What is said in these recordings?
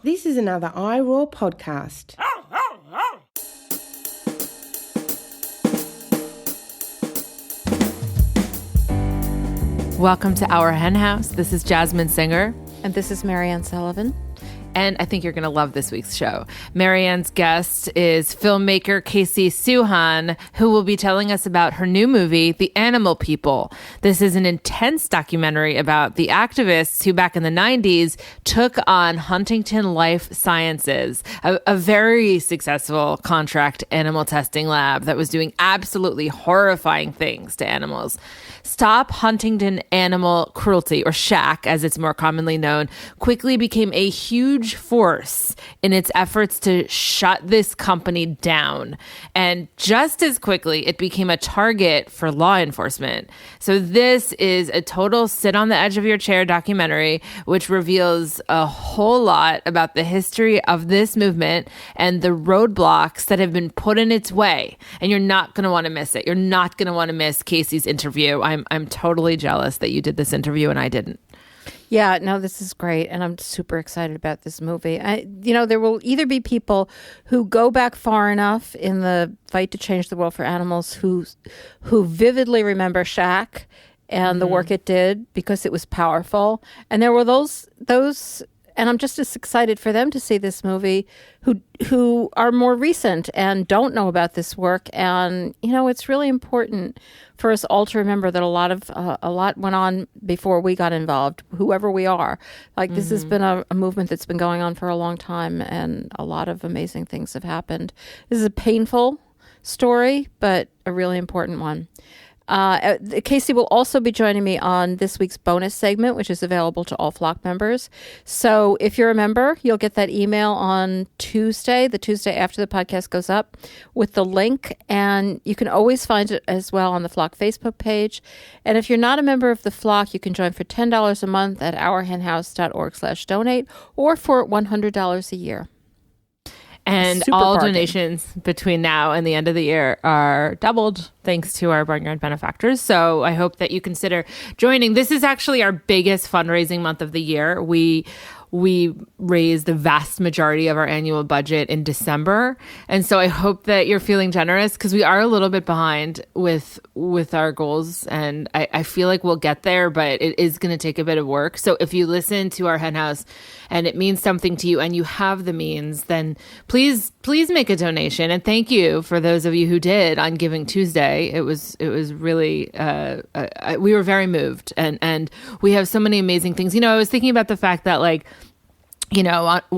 This is another iRaw podcast. Welcome to Our Hen House. This is Jasmine Singer. And this is Marianne Sullivan. And I think you're going to love this week's show. Marianne's guest is filmmaker Casey Suchan, who will be telling us about her new movie, The Animal People. This is an intense documentary about the activists who back in the 90s took on Huntington Life Sciences, a very successful contract animal testing lab that was doing absolutely horrifying things to animals. Stop Huntington Animal Cruelty, or SHAC as it's more commonly known, quickly became a huge force in its efforts to shut this company down. And just as quickly, it became a target for law enforcement. So this is a total sit on the edge of your chair documentary, which reveals a whole lot about the history of this movement and the roadblocks that have been put in its way. And you're not going to want to miss it. You're not going to want to miss Casey's interview. I'm totally jealous that you did this interview and I didn't. Yeah, no, this is great. And I'm super excited about this movie. There will either be people who go back far enough in the fight to change the world for animals who vividly remember SHAC and the work it did because it was powerful. And there were those, and I'm just as excited for them to see this movie who are more recent and don't know about this work. And, it's really important for us all to remember that a lot went on before we got involved, whoever we are. Like, this has been a movement that's been going on for a long time, and a lot of amazing things have happened. This is a painful story, but a really important one. Casey will also be joining me on this week's bonus segment, which is available to all Flock members. So if you're a member, you'll get that email on Tuesday, the Tuesday after the podcast goes up, with the link. And you can always find it as well on the Flock Facebook page. And if you're not a member of the Flock, you can join for $10 a month at ourhenhouse.org/donate or for $100 a year. And Super all bargain. donations between now and the end of the year are doubled thanks to our Barnyard benefactors. So I hope that you consider joining. This is actually our biggest fundraising month of the year. We raise the vast majority of our annual budget in December. And so I hope that you're feeling generous because we are a little bit behind with our goals. And I feel like we'll get there, but it is going to take a bit of work. So if you listen to our Hen House and it means something to you and you have the means, then please make a donation. And thank you for those of you who did on Giving Tuesday. It was really, we were very moved and we have so many amazing things. I was thinking about the fact that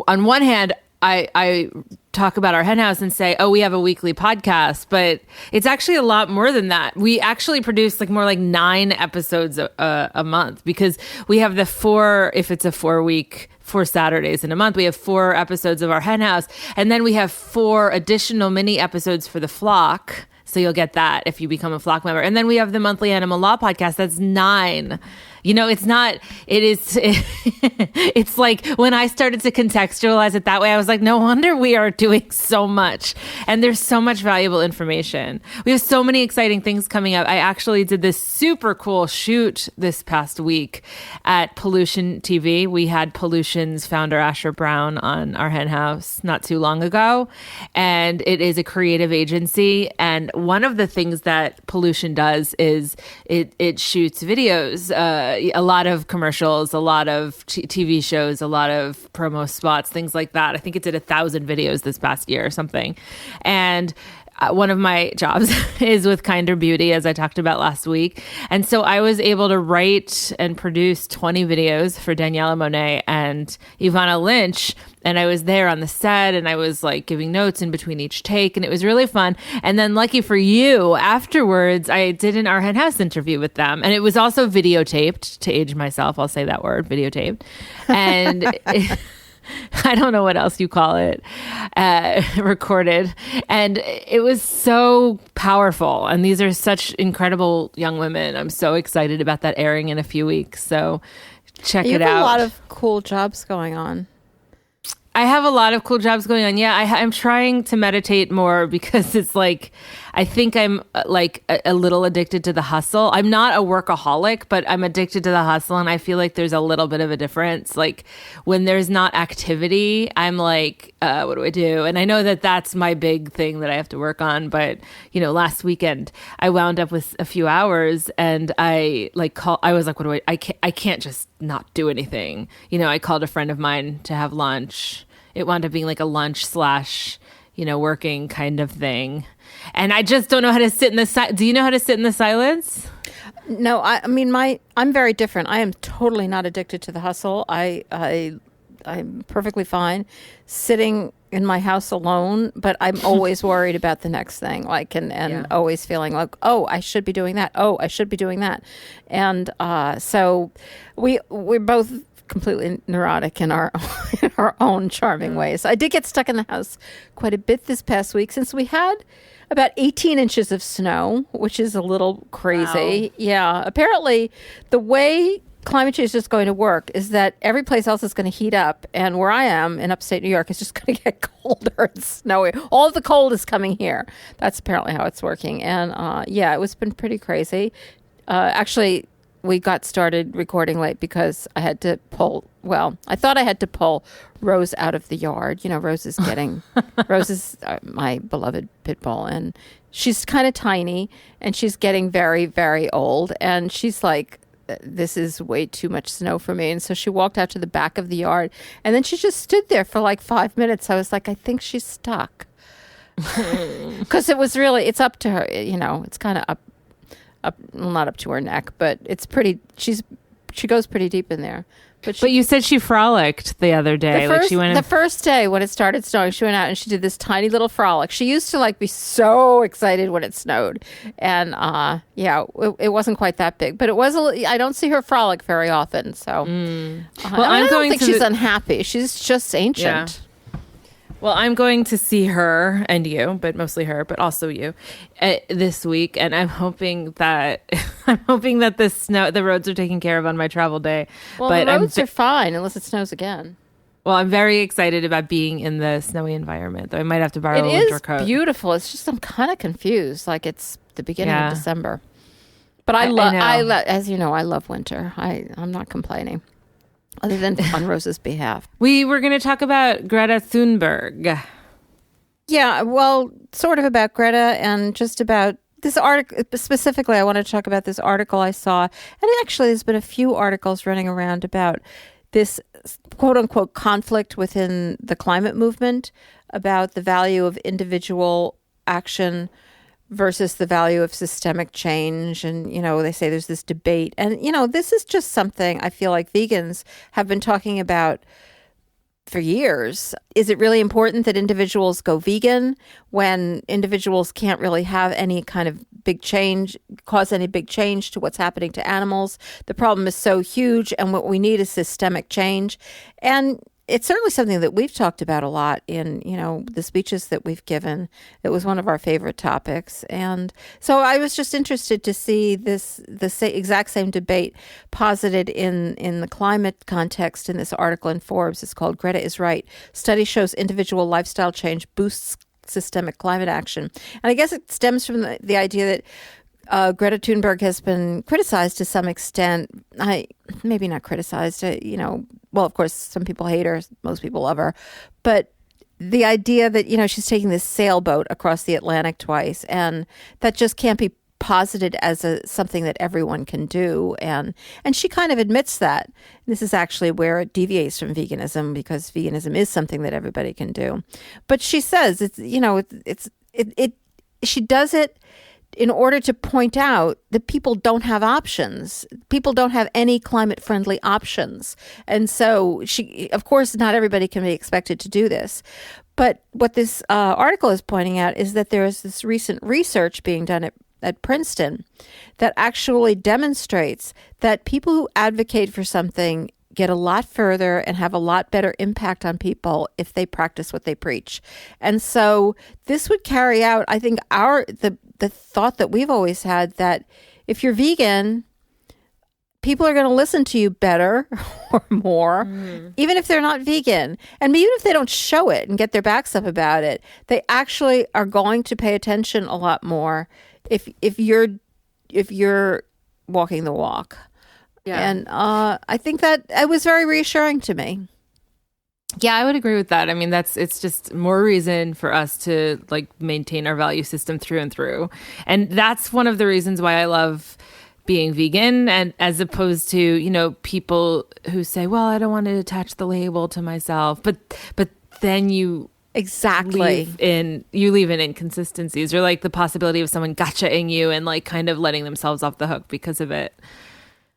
on one hand, I talk about our Hen House and say, we have a weekly podcast, but it's actually a lot more than that. We actually produce more like 9 episodes a month because we have the 4 Saturdays in a month. We have 4 episodes of our Hen House, and then we have 4 additional mini episodes for the Flock. So you'll get that if you become a Flock member. And then we have the monthly Animal Law podcast. That's 9. It's like when I started to contextualize it that way, I was like, no wonder we are doing so much. And there's so much valuable information. We have so many exciting things coming up. I actually did this super cool shoot this past week at Pollution TV. We had Pollution's founder, Asher Brown, on our Hen House not too long ago. And it is a creative agency. And one of the things that Pollution does is it shoots videos, a lot of commercials, a lot of TV shows, a lot of promo spots, things like that. I think it did 1,000 videos this past year or something. And one of my jobs is with Kinder Beauty, as I talked about last week. And so I was able to write and produce 20 videos for Daniela Monet and Ivana Lynch. And I was there on the set and I was giving notes in between each take. And it was really fun. And then lucky for you, afterwards, I did an Our Hen House interview with them. And it was also videotaped, to age myself. I'll say that word, videotaped. And I don't know what else you call it, recorded. And it was so powerful. And these are such incredible young women. I'm so excited about that airing in a few weeks. So check it out. You have a lot of cool jobs going on. I have a lot of cool jobs going on. Yeah, I'm trying to meditate more because it's like, I think I'm like a little addicted to the hustle. I'm not a workaholic, but I'm addicted to the hustle. And I feel like there's a little bit of a difference. Like when there's not activity, I'm like, what do I do? And I know that that's my big thing that I have to work on. But, you know, last weekend I wound up with a few hours and I was like, I can't just not do anything. You know, I called a friend of mine to have lunch. It wound up being like a lunch / working kind of thing. And I just don't know how to sit in the do you know how to sit in the silence? No, I mean, I'm very different. I am totally not addicted to the hustle. I'm perfectly fine sitting in my house alone, but I'm always worried about the next thing, like, and always feeling like, oh, I should be doing that. Oh, I should be doing that. And so we're both completely neurotic in our in our own charming ways. I did get stuck in the house quite a bit this past week since we had about 18 inches of snow, which is a little crazy. Wow. Yeah. Apparently, the way climate change is going to work is that every place else is going to heat up, and where I am in upstate New York, it's just going to get colder and snowy. All of the cold is coming here. That's apparently how it's working. And it's been pretty crazy. Actually, we got started recording late because I had to I thought I had to pull Rose out of the yard. You know, Rose is my beloved pit bull, and she's kind of tiny, and she's getting very, very old. And she's like, this is way too much snow for me. And so she walked out to the back of the yard, and then she just stood there for like 5 minutes. I was like, I think she's stuck. Because it's up to her, you know, it's kind of up, well, not up to her neck, but it's pretty, she goes pretty deep in there. But you said she frolicked the other day. The first day when it started snowing, she went out and she did this tiny little frolic. She used to like be so excited when it snowed. And it wasn't quite that big, but it was I don't see her frolic very often. So I don't think she's unhappy. She's just ancient. Yeah. Well, I'm going to see her and you, but mostly her, but also you, this week, and I'm hoping that the roads are taken care of on my travel day. Well, but the roads are fine unless it snows again. Well, I'm very excited about being in the snowy environment, though I might have to borrow a winter coat. It is beautiful. It's just I'm kind of confused, like it's the beginning of December. But I love, as you know, I love winter. I'm not complaining. Other than on Rose's behalf. We were going to talk about Greta Thunberg. Yeah, well, sort of about Greta and just about this article. Specifically, I want to talk about this article I saw. And actually, there's been a few articles running around about this quote-unquote conflict within the climate movement about the value of individual action versus the value of systemic change. And, you know, they say there's this debate. And, you know, this is just something I feel like vegans have been talking about for years. Is it really important that individuals go vegan when individuals can't really have any kind of big change, cause any big change to what's happening to animals? The problem is so huge, and what we need is systemic change. And it's certainly something that we've talked about a lot in, you know, the speeches that we've given. It was one of our favorite topics. And so I was just interested to see the exact same debate posited in the climate context in this article in Forbes. It's called Greta is Right. Study shows individual lifestyle change boosts systemic climate action. And I guess it stems from the idea that Greta Thunberg has been criticized to some extent. Maybe not criticized, you know, well, of course, some people hate her. Most people love her. But the idea that, you know, she's taking this sailboat across the Atlantic twice, and that just can't be posited as something that everyone can do. And she kind of admits that. This is actually where it deviates from veganism, because veganism is something that everybody can do. But she says, she does it in order to point out that people don't have options. People don't have any climate-friendly options. And so of course, not everybody can be expected to do this. But what this article is pointing out is that there is this recent research being done at Princeton that actually demonstrates that people who advocate for something get a lot further and have a lot better impact on people if they practice what they preach. And so this would carry out, I think, the thought that we've always had, that if you're vegan, people are going to listen to you better or more, even if they're not vegan. And even if they don't show it and get their backs up about it, they actually are going to pay attention a lot more if you're walking the walk. Yeah. And I think that it was very reassuring to me. Yeah, I would agree with that. I mean, it's just more reason for us to like maintain our value system through and through. And that's one of the reasons why I love being vegan, and as opposed to, you know, people who say, well, I don't want to attach the label to myself. But then you leave in inconsistencies, or like the possibility of someone gotchaing you and like kind of letting themselves off the hook because of it.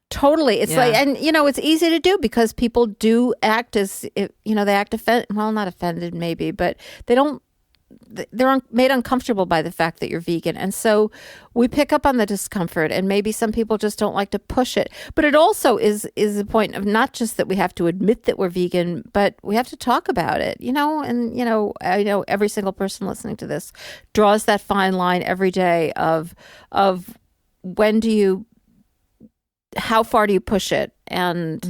Totally. It's like, and you know, it's easy to do because people do act as if, you know, they act not offended maybe, but they're made uncomfortable by the fact that you're vegan. And so we pick up on the discomfort, and maybe some people just don't like to push it. But it also is a point of not just that we have to admit that we're vegan, but we have to talk about it, you know. And, you know, I know every single person listening to this draws that fine line every day of how far do you push it, and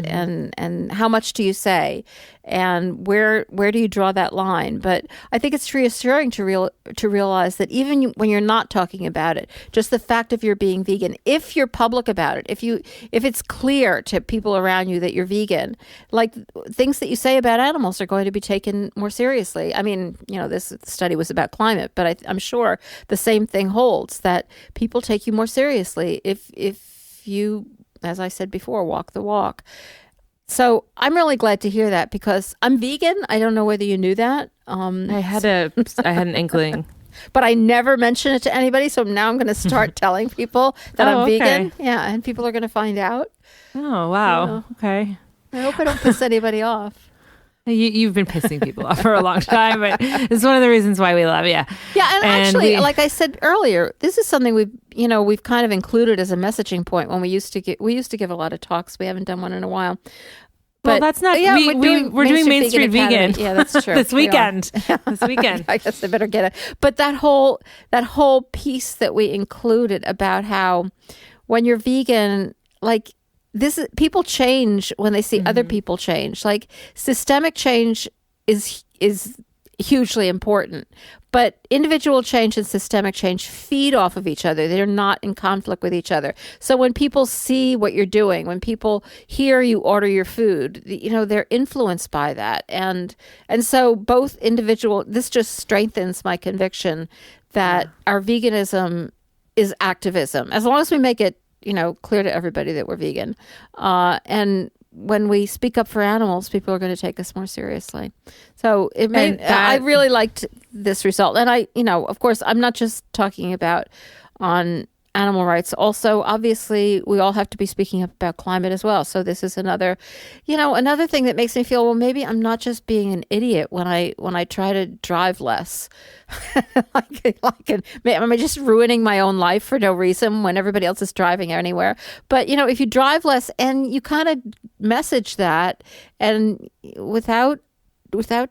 how much do you say, and where do you draw that line? But I think it's reassuring to realize that even when you're not talking about it, just the fact of your being vegan, if you're public about it, if it's clear to people around you that you're vegan, like things that you say about animals are going to be taken more seriously. I mean, you know, this study was about climate, but I'm sure the same thing holds, that people take you more seriously if you, as I said before, walk the walk. So I'm really glad to hear that, because I'm vegan. I don't know whether you knew that. I had an inkling, but I never mention it to anybody. So now I'm going to start telling people that I'm vegan. Yeah, and people are going to find out. Oh wow! You know, okay. I hope I don't piss anybody off. You've been pissing people off for a long time, but it's one of the reasons why we love you. Yeah, and actually, like I said earlier, this is something we've kind of included as a messaging point when we used to give a lot of talks. We haven't done one in a while. But, well, that's not. Yeah, we're doing Main Street Vegan. Yeah, that's true. This weekend. This weekend. I guess I better get it. But that whole piece that we included about how when you're vegan, like, people change when they see other people change. Like, systemic change is hugely important, but individual change and systemic change feed off of each other. They're not in conflict with each other. So when people see what you're doing, when people hear you order your food, you know, they're influenced by that. And so both individual, this just strengthens my conviction that our veganism is activism, as long as we make it, you know, clear to everybody that we're vegan. And when we speak up for animals, people are going to take us more seriously. So I really liked this result. And I, you know, of course, I'm not just talking about on animal rights. Also, obviously, we all have to be speaking up about climate as well. So this is another thing that makes me feel, well, maybe I'm not just being an idiot when I try to drive less. Am I just ruining my own life for no reason when everybody else is driving anywhere? But, you know, if you drive less and you kind of message that, and without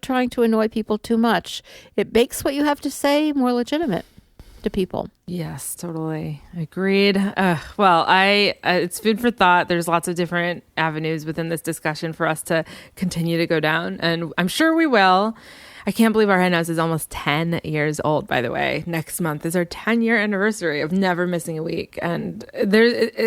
trying to annoy people too much, it makes what you have to say more legitimate to people. Yes, totally. Agreed. Well, it's food for thought. There's lots of different avenues within this discussion for us to continue to go down, and I'm sure we will. I can't believe our hen house is almost 10 years old, by the way. Next month is our 10-year anniversary of never missing a week. And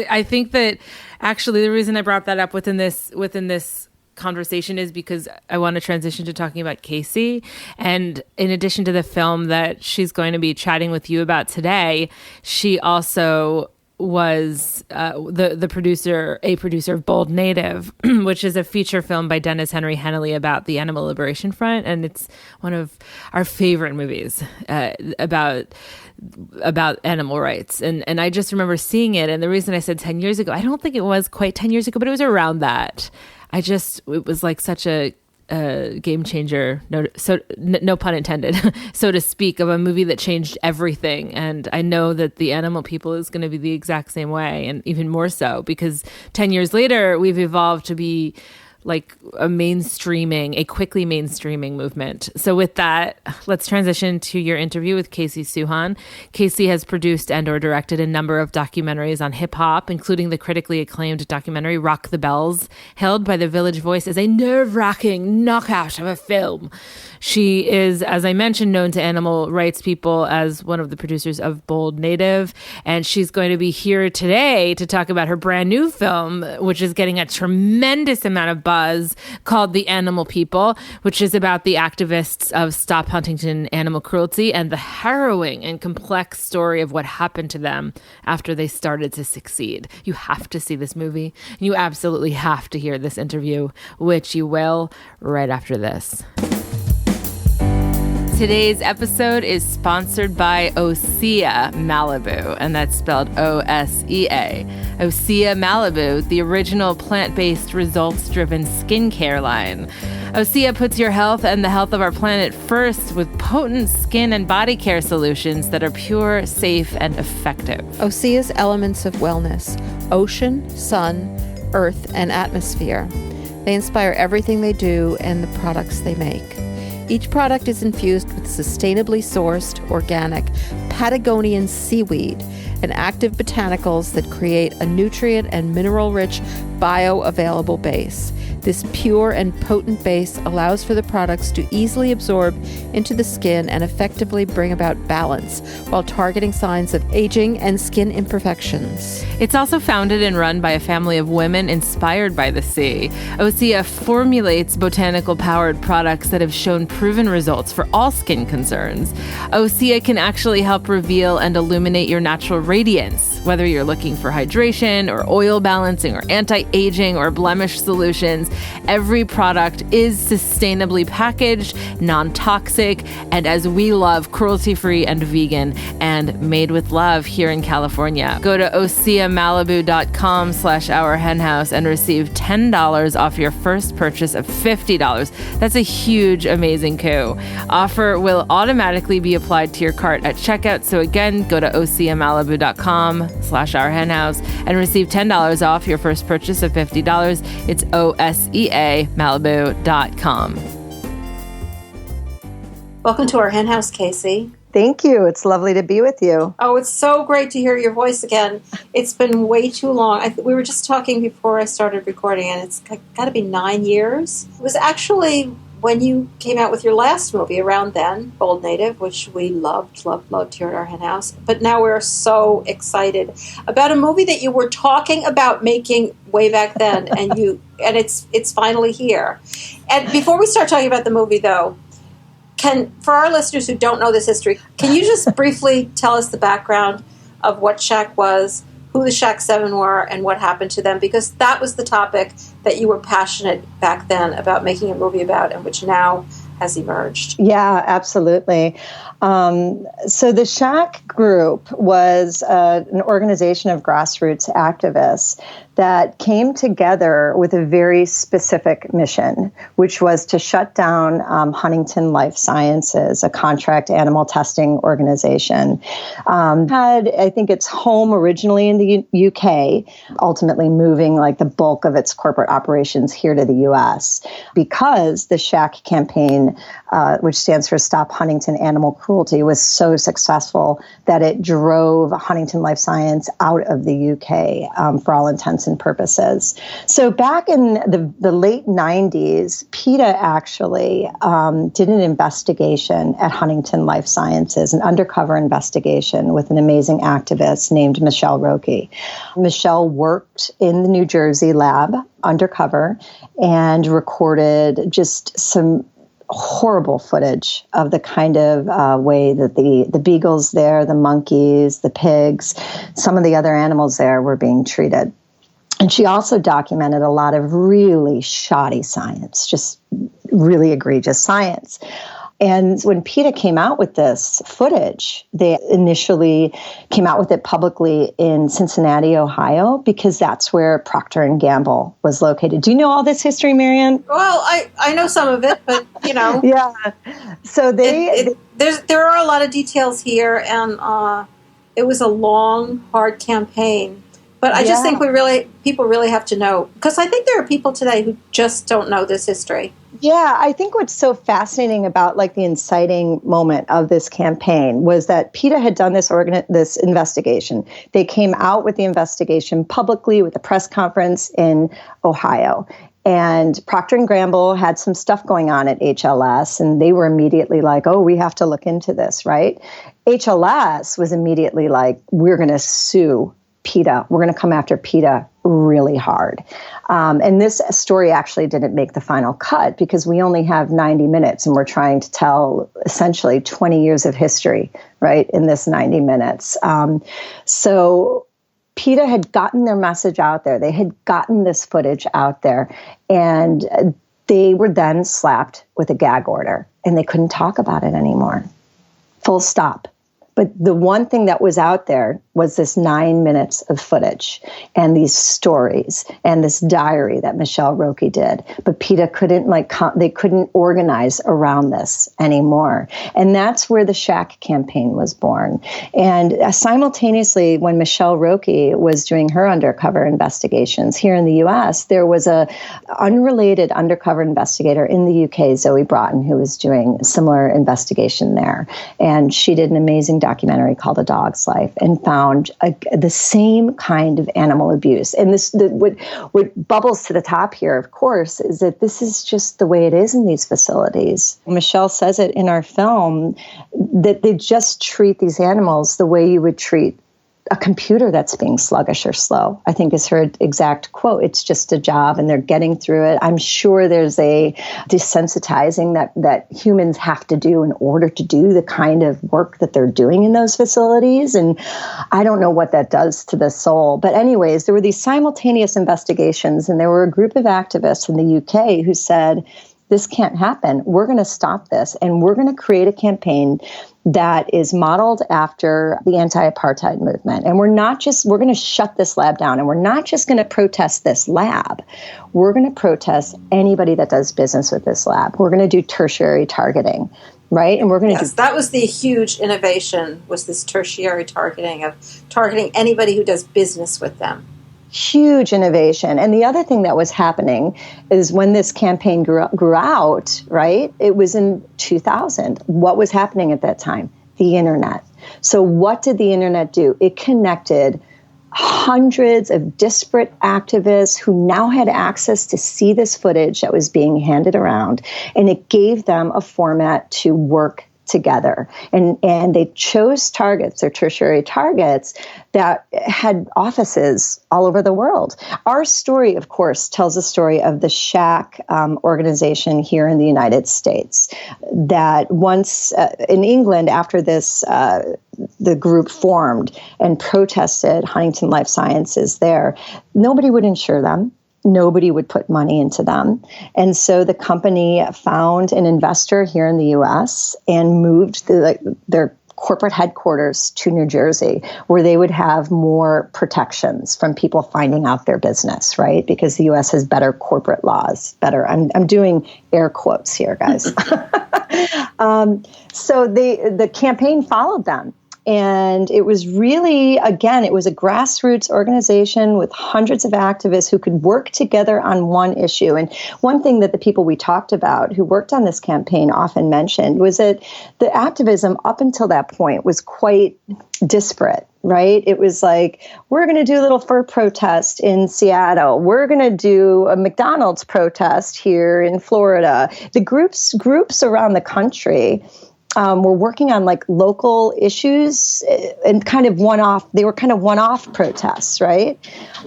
I think that actually the reason I brought that up within this conversation is because I want to transition to talking about Casey. And in addition to the film that she's going to be chatting with you about today, she also was a producer of Bold Native, which is a feature film by Dennis Henry Hennelly about the Animal Liberation Front, and it's one of our favorite movies about animal rights. And I just remember seeing it, and the reason I said 10 years ago, I don't think it was quite 10 years ago, but it was around that. It was like such a game changer, no pun intended, so to speak, of a movie that changed everything. And I know that the animal people is going to be the exact same way, and even more so, because 10 years later, we've evolved to be like a quickly mainstreaming movement. So with that, let's transition to your interview with Casey Suchan. Casey has produced and or directed a number of documentaries on hip hop, including the critically acclaimed documentary Rock the Bells, hailed by the Village Voice as a nerve-wracking knockout of a film. She is, as I mentioned, known to animal rights people as one of the producers of Bold Native, and she's going to be here today to talk about her brand new film, which is getting a tremendous amount of buzz, called The Animal People, which is about the activists of Stop Huntington Animal Cruelty and the harrowing and complex story of what happened to them after they started to succeed. You have to see this movie, and you absolutely have to hear this interview, which you will right after this. Today's episode is sponsored by Osea Malibu, and that's spelled O-S-E-A. Osea Malibu, the original plant-based, results-driven skincare line. Osea puts your health and the health of our planet first with potent skin and body care solutions that are pure, safe, and effective. Osea's elements of wellness: ocean, sun, earth, and atmosphere. They inspire everything they do and the products they make. Each product is infused with sustainably sourced, organic, Patagonian seaweed and active botanicals that create a nutrient and mineral-rich, bioavailable base. This pure and potent base allows for the products to easily absorb into the skin and effectively bring about balance while targeting signs of aging and skin imperfections. It's also founded and run by a family of women inspired by the sea. Osea formulates botanical-powered products that have shown proven results for all skin concerns. Osea can actually help reveal and illuminate your natural radiance, whether you're looking for hydration or oil balancing or anti-aging or blemish solutions. Every product is sustainably packaged, non-toxic, and as we love, cruelty-free and vegan, and made with love here in California. Go to oseamalibu.com/ourhenhouse and receive $10 off your first purchase of $50. That's a huge, amazing coup. Offer will automatically be applied to your cart at checkout. So again, go to oseamalibu.com/ourhenhouse and receive $10 off your first purchase of $50. It's oseamalibu.com. Welcome to our hen house, Casey. Thank you. It's lovely to be with you. Oh, it's so great to hear your voice again. It's been way too long. We were just talking before I started recording, and it's got to be 9 years. It was actually when you came out with your last movie around then, Bold Native, which we loved here at our hen house. But now we're so excited about a movie that you were talking about making way back then, and it's finally here. And before we start talking about the movie, though, for our listeners who don't know this history, can you just briefly tell us the background of what Shack was, who the Shack 7 were, and what happened to them? Because that was the topic that you were passionate back then about making a movie about, and which now has emerged. Yeah, absolutely. So the Shack group was an organization of grassroots activists that came together with a very specific mission, which was to shut down Huntington Life Sciences, a contract animal testing organization. Had, I think, its home originally in the UK, ultimately moving like the bulk of its corporate operations here to the US, because the Shack campaign, which stands for Stop Huntington Animal Cruelty, was so successful that it drove Huntington Life Science out of the UK for all intents and purposes. So back in the late 90s, PETA actually did an investigation at Huntington Life Sciences, an undercover investigation with an amazing activist named Michelle Roque. Michelle worked in the New Jersey lab undercover and recorded just some horrible footage of the kind of way that the beagles there, the monkeys, the pigs, some of the other animals there were being treated. And she also documented a lot of really shoddy science, just really egregious science. And when PETA came out with this footage, they initially came out with it publicly in Cincinnati, Ohio, because that's where Procter & Gamble was located. Do you know all this history, Marianne? Well, I know some of it, but, you know. Yeah. So there are a lot of details here, and it was a long, hard campaign But I just think people really have to know, because I think there are people today who just don't know this history. Yeah, I think what's so fascinating about like the inciting moment of this campaign was that PETA had done this investigation. They came out with the investigation publicly with a press conference in Ohio. And Procter & Gamble had some stuff going on at HLS, and they were immediately like, oh, we have to look into this, right? HLS was immediately like, we're going to sue PETA. We're going to come after PETA really hard. And this story actually didn't make the final cut because we only have 90 minutes and we're trying to tell essentially 20 years of history, right, in this 90 minutes. So PETA had gotten their message out there. They had gotten this footage out there, and they were then slapped with a gag order, and they couldn't talk about it anymore. Full stop. But the one thing that was out there was this 9 minutes of footage and these stories and this diary that Michelle Roque did. But PETA couldn't they couldn't organize around this anymore. And that's where the Shack campaign was born. And simultaneously, when Michelle Roque was doing her undercover investigations here in the U.S., there was a unrelated undercover investigator in the UK, Zoe Broughton, who was doing a similar investigation there. And she did an amazing documentary called A Dog's Life and found the same kind of animal abuse. And what bubbles to the top here, of course, is that this is just the way it is in these facilities. Michelle says it in our film that they just treat these animals the way you would treat a computer that's being sluggish or slow, I think is her exact quote. It's just a job and they're getting through it. I'm sure there's a desensitizing that humans have to do in order to do the kind of work that they're doing in those facilities. And I don't know what that does to the soul. But anyways, there were these simultaneous investigations, and there were a group of activists in the UK who said, this can't happen. We're going to stop this, and we're going to create a campaign that is modeled after the anti-apartheid movement. And we're going to shut this lab down, and we're not just going to protest this lab. We're going to protest anybody that does business with this lab. We're going to do tertiary targeting, right? And we're going to that was the huge innovation, was this tertiary targeting of targeting anybody who does business with them. Huge innovation. And the other thing that was happening is when this campaign grew out, right, it was in 2000. What was happening at that time? The internet. So what did the internet do? It connected hundreds of disparate activists who now had access to see this footage that was being handed around, and it gave them a format to work together. And they chose targets, or tertiary targets, that had offices all over the world. Our story, of course, tells the story of the Shack organization here in the United States, that once in England, after this, the group formed and protested Huntington Life Sciences there, nobody would insure them. Nobody would put money into them. And so the company found an investor here in the U.S. and moved their corporate headquarters to New Jersey, where they would have more protections from people finding out their business, right? Because the U.S. has better corporate laws. Better. I'm doing air quotes here, guys. So the campaign followed them. And it was really, again, it was a grassroots organization with hundreds of activists who could work together on one issue. And one thing that the people we talked about who worked on this campaign often mentioned was that the activism up until that point was quite disparate, right? It was like, we're going to do a little fur protest in Seattle. We're going to do a McDonald's protest here in Florida. The groups around the country were working on like local issues and kind of one-off. They were kind of one-off protests, right?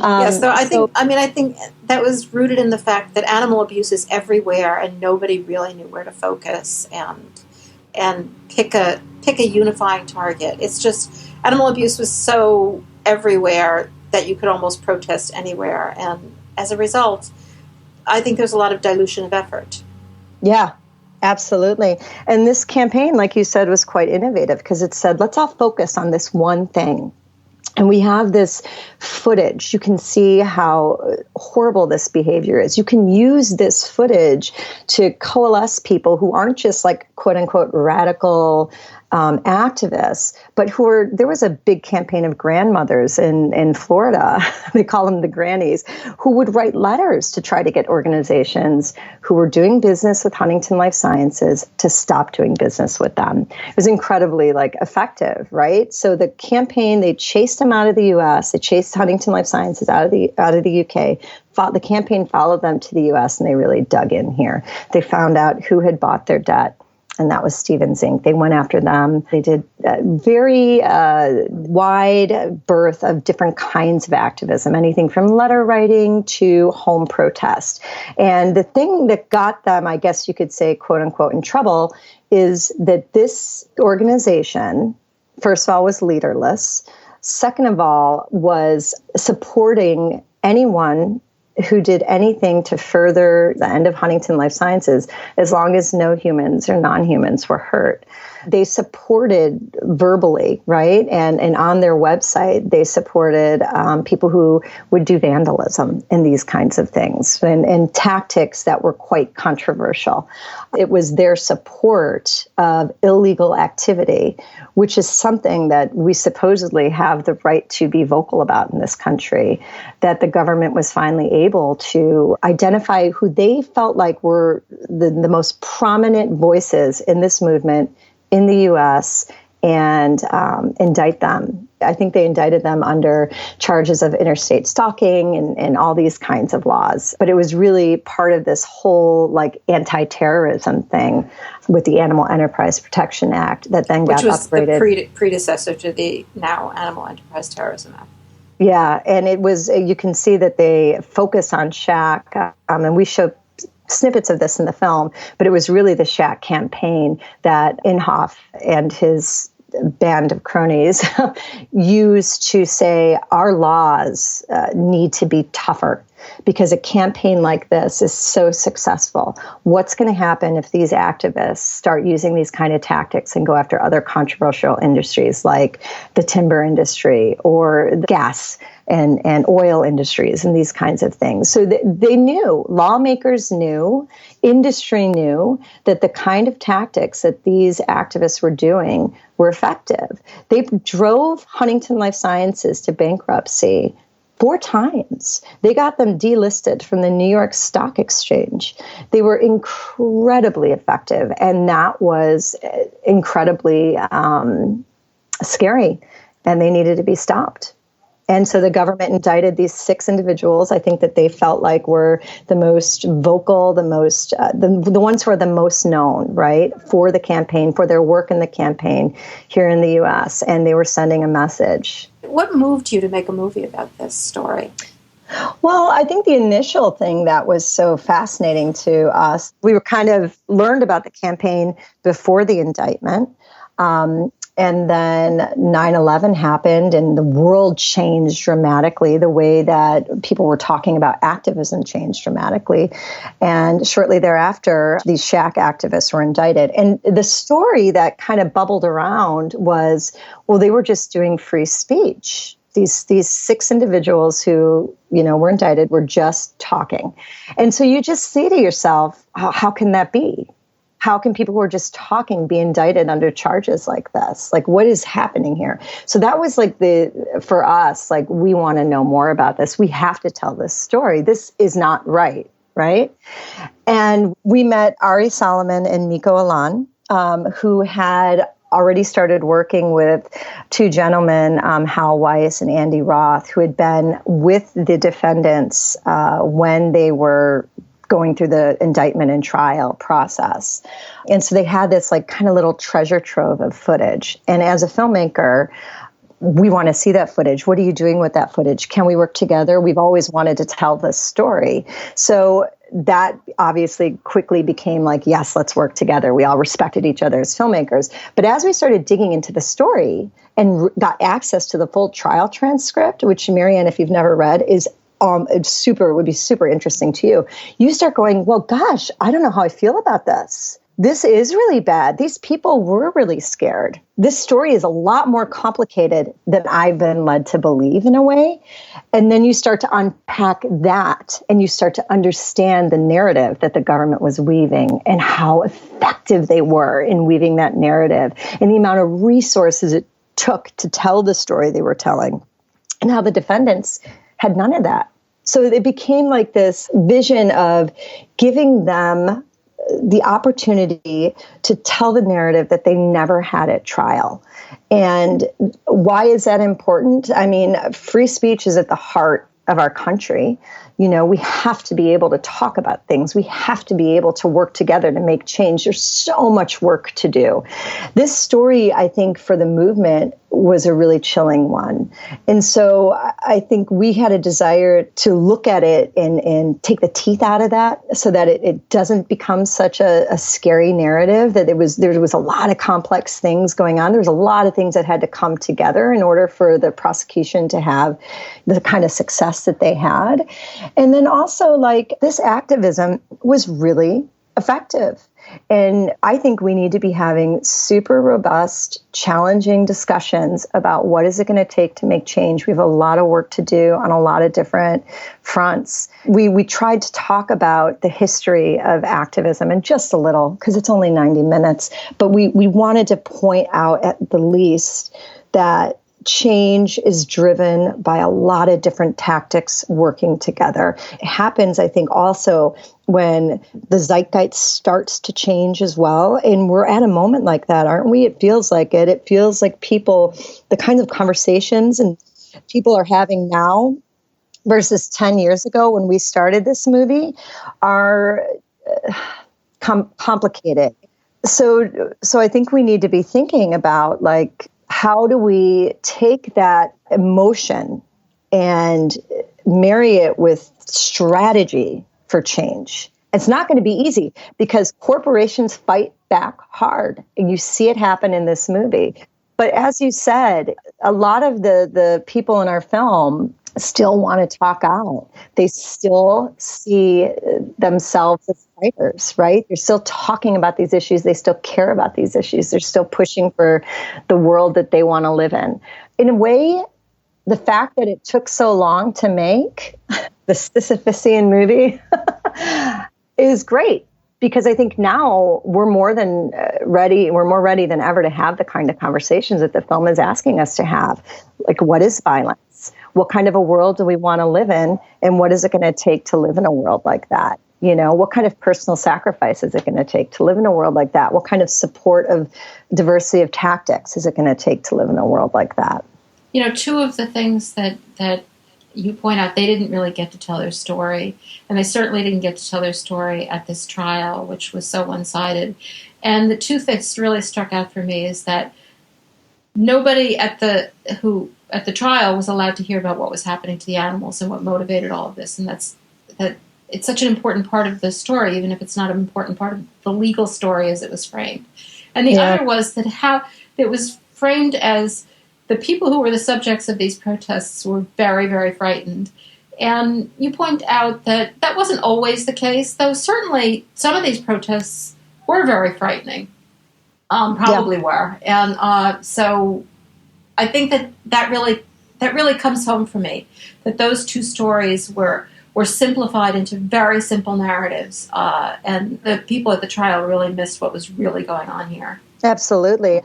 I think that was rooted in the fact that animal abuse is everywhere, and nobody really knew where to focus and pick a unifying target. It's just animal abuse was so everywhere that you could almost protest anywhere, and as a result, I think there's a lot of dilution of effort. Yeah. Absolutely. And this campaign, like you said, was quite innovative because it said, let's all focus on this one thing. And we have this footage. You can see how horrible this behavior is. You can use this footage to coalesce people who aren't just like quote unquote radical activists, but there was a big campaign of grandmothers in Florida, they call them the grannies, who would write letters to try to get organizations who were doing business with Huntington Life Sciences to stop doing business with them. It was incredibly effective, right? So the campaign, they chased them out of the US, they chased Huntington Life Sciences out of the UK. The campaign followed them to the US, and they really dug in here. They found out who had bought their debt, and that was Stevens Inc. They went after them. They did a very wide berth of different kinds of activism, anything from letter writing to home protest. And the thing that got them, I guess you could say, quote unquote, in trouble is that this organization, first of all, was leaderless. Second of all, was supporting anyone who did anything to further the end of Huntington Life Sciences, as long as no humans or non-humans were hurt. They supported verbally, right? And on their website, they supported people who would do vandalism and these kinds of things and tactics that were quite controversial. It was their support of illegal activity, which is something that we supposedly have the right to be vocal about in this country, that the government was finally able to identify who they felt like were the most prominent voices in this movement in the U.S. and indict them. I think they indicted them under charges of interstate stalking and all these kinds of laws. But it was really part of this whole anti-terrorism thing with the Animal Enterprise Protection Act that then got upgraded. Which was the predecessor to the now Animal Enterprise Terrorism Act. Yeah, and it was, you can see that they focus on Shaq, and we show snippets of this in the film, but it was really the Shaq campaign that Inhofe and his band of cronies used to say our laws need to be tougher because a campaign like this is so successful. What's going to happen if these activists start using these kind of tactics and go after other controversial industries like the timber industry or the gas and oil industries and these kinds of things? So they knew, lawmakers knew, industry knew that the kind of tactics that these activists were doing were effective. They drove Huntington Life Sciences to bankruptcy 4 times. They got them delisted from the New York Stock Exchange. They were incredibly effective, and that was incredibly scary, and they needed to be stopped. And so the government indicted these 6 individuals. I think that they felt like were the most vocal, the most, the ones who are the most known, right, for the campaign, for their work in the campaign here in the U.S. And they were sending a message. What moved you to make a movie about this story? Well, I think the initial thing that was so fascinating to us, we were kind of learned about the campaign before the indictment. And then 9/11 happened and the world changed dramatically. The way that people were talking about activism changed dramatically. And shortly thereafter, these Shaq activists were indicted. And the story that kind of bubbled around was, well, they were just doing free speech. These 6 individuals who, were indicted were just talking. And so you just say to yourself, how can that be? How can people who are just talking be indicted under charges like this? Like, what is happening here? So that was for us, we want to know more about this. We have to tell this story. This is not right, right? And we met Ari Solomon and Miko Alan, who had already started working with 2 gentlemen, Hal Weiss and Andy Roth, who had been with the defendants when they were going through the indictment and trial process. And so they had this kind of little treasure trove of footage. And as a filmmaker, we want to see that footage. What are you doing with that footage? Can we work together? We've always wanted to tell this story. So that obviously quickly became yes, let's work together. We all respected each other as filmmakers. But as we started digging into the story and got access to the full trial transcript, which, Marianne, if you've never read, is it would be super interesting to you. You start going, well, gosh, I don't know how I feel about this. this is really bad. These people were really scared. This story is a lot more complicated than I've been led to believe in a way. And then you start to unpack that and you start to understand the narrative that the government was weaving and how effective they were in weaving that narrative and the amount of resources it took to tell the story they were telling and how the defendants had none of that. So it became like this vision of giving them the opportunity to tell the narrative that they never had at trial. And why is that important? I mean, free speech is at the heart of our country. You know, we have to be able to talk about things. We have to be able to work together to make change. There's so much work to do. This story, I think, for the movement was a really chilling one. And so I think we had a desire to look at it and take the teeth out of that so that it doesn't become such a scary narrative, that there was a lot of complex things going on. There was a lot of things that had to come together in order for the prosecution to have the kind of success that they had. And then also, like, this activism was really effective. And I think we need to be having super robust, challenging discussions about what is it going to take to make change. We have a lot of work to do on a lot of different fronts. We tried to talk about the history of activism and just a little, because it's only 90 minutes, but we wanted to point out at the least that change is driven by a lot of different tactics working together. It happens, I think, also when the zeitgeist starts to change as well. And we're at a moment like that, aren't we? It feels like it. It feels like people, the kinds of conversations and people are having now versus 10 years ago when we started this movie are complicated. So I think we need to be thinking about, like, how do we take that emotion and marry it with strategy for change? It's not going to be easy because corporations fight back hard. And you see it happen in this movie. But as you said, a lot of the people in our film still want to talk out. They still see themselves as fighters, right? They're still talking about these issues. They still care about these issues. They're still pushing for the world that they want to live in. In a way, the fact that it took so long to make the Sisyphusian movie is great, because I think now we're more than ready. We're more ready than ever to have the kind of conversations that the film is asking us to have. Like, what is violence? What kind of a world do we want to live in? And what is it going to take to live in a world like that? You know, what kind of personal sacrifice is it going to take to live in a world like that? What kind of support of diversity of tactics is it going to take to live in a world like that? You know, two of the things that you point out, they didn't really get to tell their story. And they certainly didn't get to tell their story at this trial, which was so one-sided. And the two things really struck out for me is that nobody at the trial was allowed to hear about what was happening to the animals and what motivated all of this. And that it's such an important part of the story, even if it's not an important part of the legal story as it was framed. And the other was that how it was framed as the people who were the subjects of these protests were very, very frightened. And you point out that that wasn't always the case, though certainly some of these protests were very frightening. Probably were. And so I think that really comes home for me, that those two stories were simplified into very simple narratives, and the people at the trial really missed what was really going on here. Absolutely.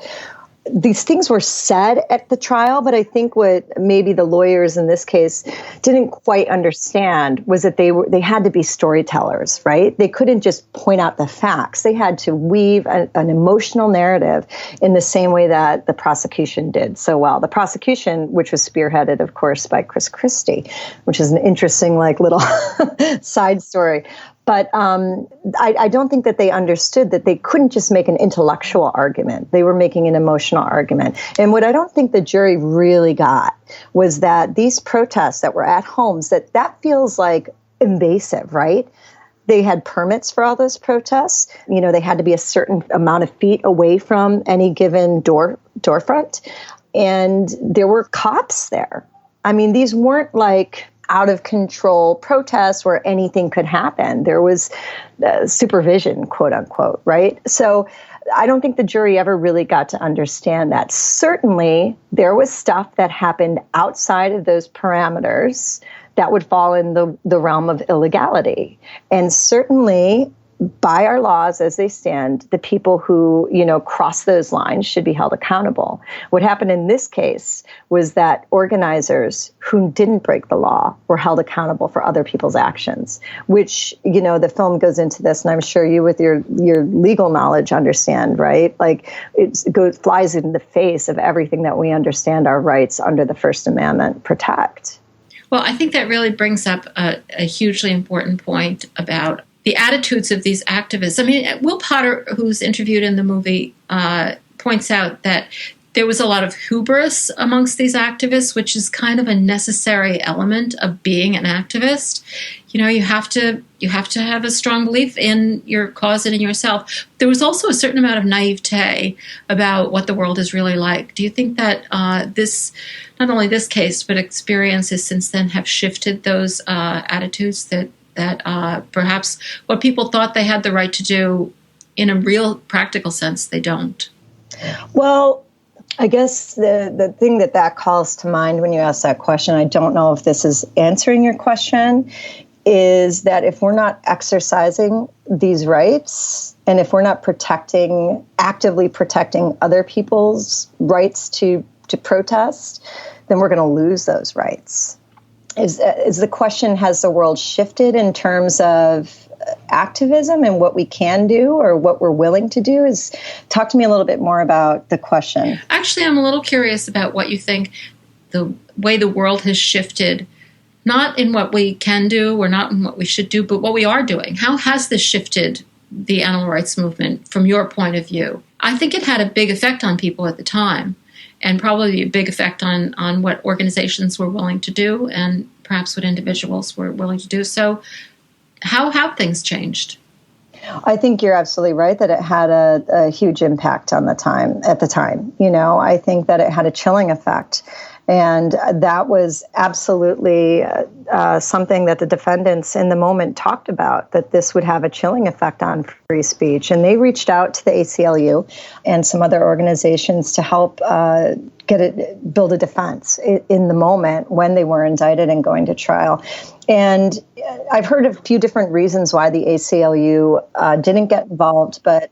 These things were said at the trial, but I think what maybe the lawyers in this case didn't quite understand was that they had to be storytellers, right? They couldn't just point out the facts. They had to weave an emotional narrative in the same way that the prosecution did so well. The prosecution, which was spearheaded, of course, by Chris Christie, which is an interesting, like, little side story. But I don't think that they understood that they couldn't just make an intellectual argument. They were making an emotional argument. And what I don't think the jury really got was that these protests that were at homes, that feels like invasive, right? They had permits for all those protests. You know, they had to be a certain amount of feet away from any given storefront. And there were cops there. I mean, these weren't like out of control protests where anything could happen. There was supervision, quote unquote, right? So I don't think the jury ever really got to understand that. Certainly, there was stuff that happened outside of those parameters that would fall in the realm of illegality. And certainly, by our laws as they stand, the people who, cross those lines should be held accountable. What happened in this case was that organizers who didn't break the law were held accountable for other people's actions, which, the film goes into this, and I'm sure you with your legal knowledge understand, right? Like flies in the face of everything that we understand our rights under the First Amendment protect. Well, I think that really brings up a hugely important point about the attitudes of these activists. I mean, Will Potter, who's interviewed in the movie, points out that there was a lot of hubris amongst these activists, which is kind of a necessary element of being an activist. You have to have a strong belief in your cause and in yourself. There was also a certain amount of naivete about what the world is really like. Do you think that not only this case, but experiences since then have shifted those attitudes that perhaps what people thought they had the right to do in a real practical sense, they don't? Well, I guess the thing that calls to mind when you ask that question, I don't know if this is answering your question, is that if we're not exercising these rights and if we're not actively protecting other people's rights to protest, then we're going to lose those rights. Is the question, has the world shifted in terms of activism and what we can do or what we're willing to do? Talk to me a little bit more about the question. Actually, I'm a little curious about what you think the way the world has shifted, not in what we can do or not in what we should do, but what we are doing. How has this shifted the animal rights movement from your point of view? I think it had a big effect on people at the time, and probably a big effect on what organizations were willing to do and perhaps what individuals were willing to do. So how have things changed? I think you're absolutely right that it had a huge impact at the time. I think that it had a chilling effect. And that was absolutely something that the defendants in the moment talked about, that this would have a chilling effect on free speech. And they reached out to the ACLU and some other organizations to help build a defense in the moment when they were indicted and going to trial. And I've heard a few different reasons why the ACLU didn't get involved, but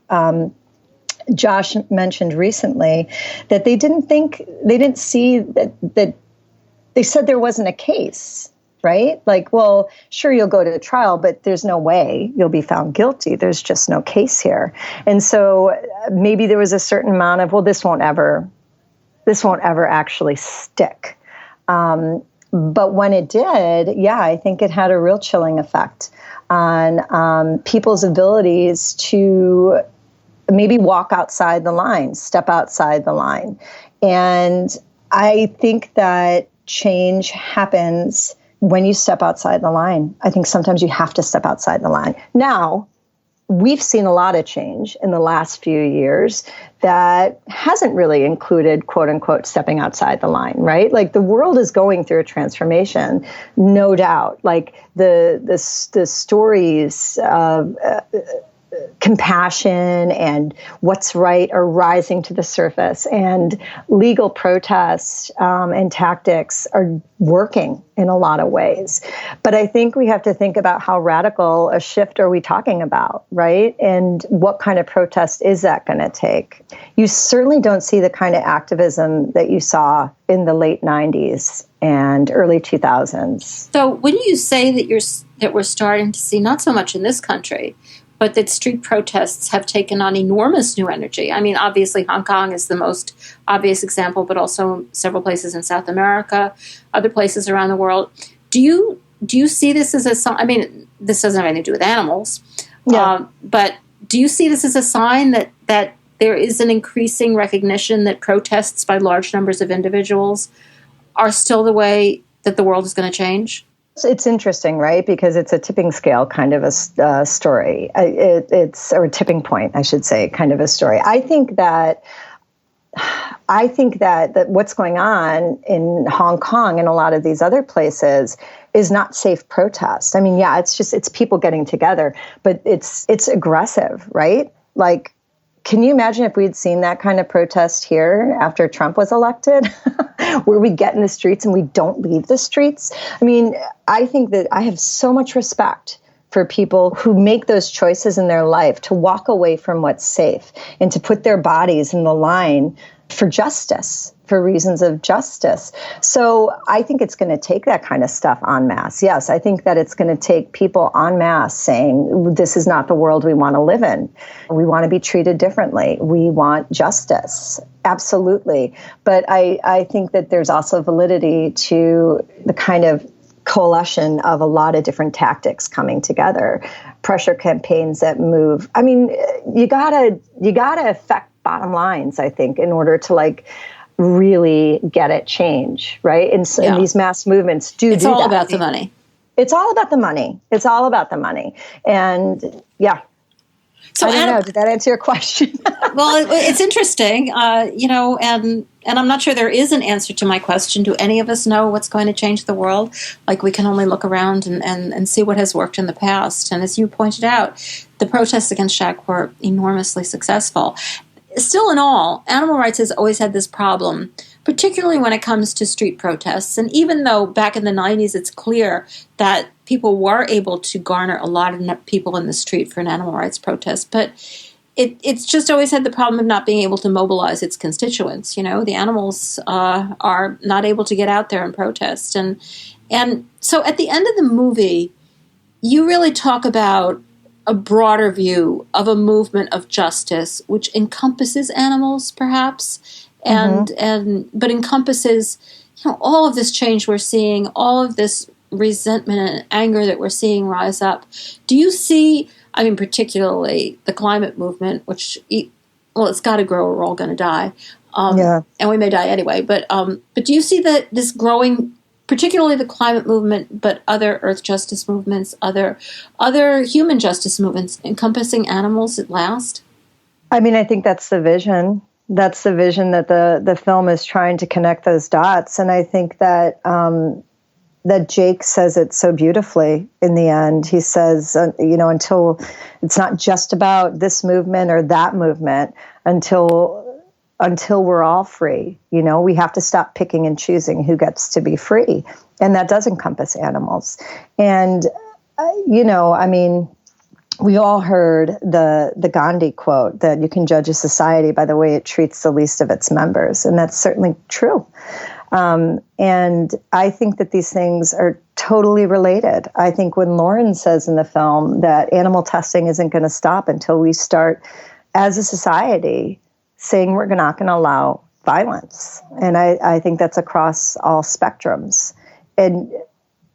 Josh mentioned recently that they didn't see that they said there wasn't a case, right? Like, well, sure, you'll go to trial, but there's no way you'll be found guilty. There's just no case here. And so maybe there was a certain amount of, well, this won't ever actually stick. But when it did, I think it had a real chilling effect on people's abilities to maybe walk outside the line, step outside the line. And I think that change happens when you step outside the line. I think sometimes you have to step outside the line. Now, we've seen a lot of change in the last few years that hasn't really included, quote unquote, stepping outside the line, right? Like the world is going through a transformation, no doubt. Like the stories of compassion and what's right are rising to the surface, and legal protests and tactics are working in a lot of ways. But I think we have to think about how radical a shift are we talking about, right? And what kind of protest is that going to take? You certainly don't see the kind of activism that you saw in the late 90s and early 2000s. So when you say that we're starting to see, not so much in this country, but that street protests have taken on enormous new energy. I mean, obviously, Hong Kong is the most obvious example, but also several places in South America, other places around the world. Do you see this as a sign? I mean, this doesn't have anything to do with animals, but do you see this as a sign that there is an increasing recognition that protests by large numbers of individuals are still the way that the world is going to change? It's interesting, right? Because it's a tipping scale kind of a story. It's or a tipping point, I should say, kind of a story. I think that I think that what's going on in Hong Kong and a lot of these other places is not safe protest. I mean, yeah, it's people getting together, but it's aggressive, right? Like, can you imagine if we'd seen that kind of protest here after Trump was elected, where we get in the streets and we don't leave the streets? I mean, I think that I have so much respect for people who make those choices in their life to walk away from what's safe and to put their bodies in the line for justice, for reasons of justice. So I think it's going to take that kind of stuff en masse. Yes, I think that it's going to take people en masse saying, this is not the world we want to live in. We want to be treated differently. We want justice. Absolutely. But I think that there's also validity to the kind of coalition of a lot of different tactics coming together, pressure campaigns that move. I mean, you gotta affect bottom lines, I think, in order to like really get it change, right? And so these mass movements it's all that. about the money. It's all about the money. It's all about the money. And yeah. So I don't know. Did that answer your question? Well, it's interesting, and I'm not sure there is an answer to my question. Do any of us know what's going to change the world? Like, we can only look around and see what has worked in the past. And as you pointed out, the protests against Shaq were enormously successful. Still in all, animal rights has always had this problem, particularly when it comes to street protests. And even though back in the 90s it's clear that people were able to garner a lot of people in the street for an animal rights protest, but it's just always had the problem of not being able to mobilize its constituents. The animals are not able to get out there and protest. And so at the end of the movie, you really talk about a broader view of a movement of justice, which encompasses animals, perhaps, but encompasses, all of this change we're seeing, all of this resentment and anger that we're seeing rise up. Do you see, I mean, particularly the climate movement, which, it's got to grow or we're all going to die, and we may die anyway. But do you see that this growing, particularly the climate movement, but other earth justice movements, other human justice movements encompassing animals at last? I mean, I think that's the vision. That's the vision that the film is trying to connect those dots. And I think that that Jake says it so beautifully in the end. He says, until it's not just about this movement or that movement, until we're all free, we have to stop picking and choosing who gets to be free. And that does encompass animals. And, I mean, we all heard the Gandhi quote that you can judge a society by the way it treats the least of its members. And that's certainly true. And I think that these things are totally related. I think when Lauren says in the film that animal testing isn't going to stop until we start, as a society, saying we're not going to allow violence. And I think that's across all spectrums. And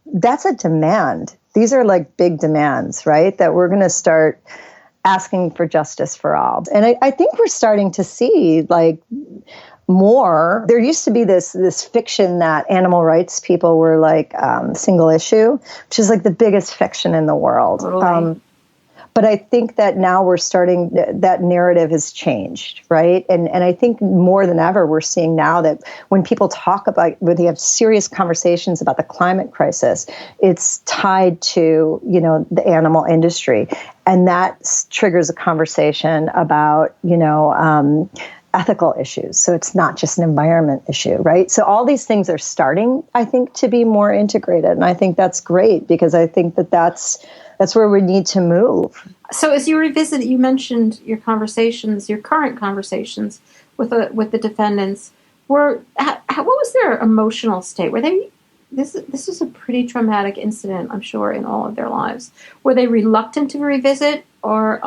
that's a demand. These are like big demands, right? That we're going to start asking for justice for all. And I think we're starting to see like more. There used to be this fiction that animal rights people were like single issue, which is like the biggest fiction in the world. Totally. But I think that now we're starting, that narrative has changed, right? And I think more than ever, we're seeing now that when people talk about, when they have serious conversations about the climate crisis, it's tied to, the animal industry. And that triggers a conversation about, ethical issues. So it's not just an environment issue, right? So all these things are starting, I think, to be more integrated. And I think that's great because I think that that's where we need to move. So as you revisit, you mentioned your current conversations with the defendants. What was their emotional state? Were they, this was a pretty traumatic incident, I'm sure, in all of their lives. Were they reluctant to revisit, or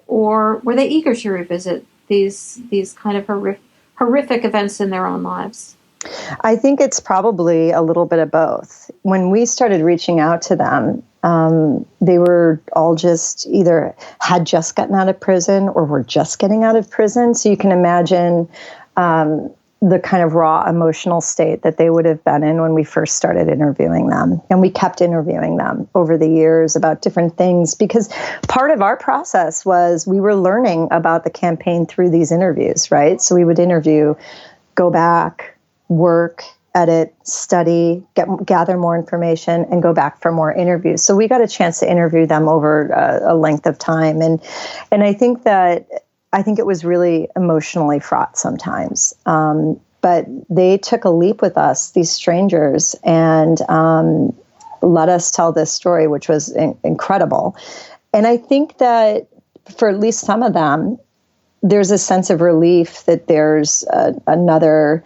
were they eager to revisit these kind of horrific events in their own lives? I think it's probably a little bit of both. When we started reaching out to them, they were all just either had just gotten out of prison or were just getting out of prison. So you can imagine the kind of raw emotional state that they would have been in when we first started interviewing them. And we kept interviewing them over the years about different things, because part of our process was we were learning about the campaign through these interviews, right? So we would interview, go back, work, edit, study, gather more information, and go back for more interviews. So we got a chance to interview them over a length of time. And I think it was really emotionally fraught sometimes. But they took a leap with us, these strangers, and let us tell this story, which was incredible. And I think that for at least some of them, there's a sense of relief that there's another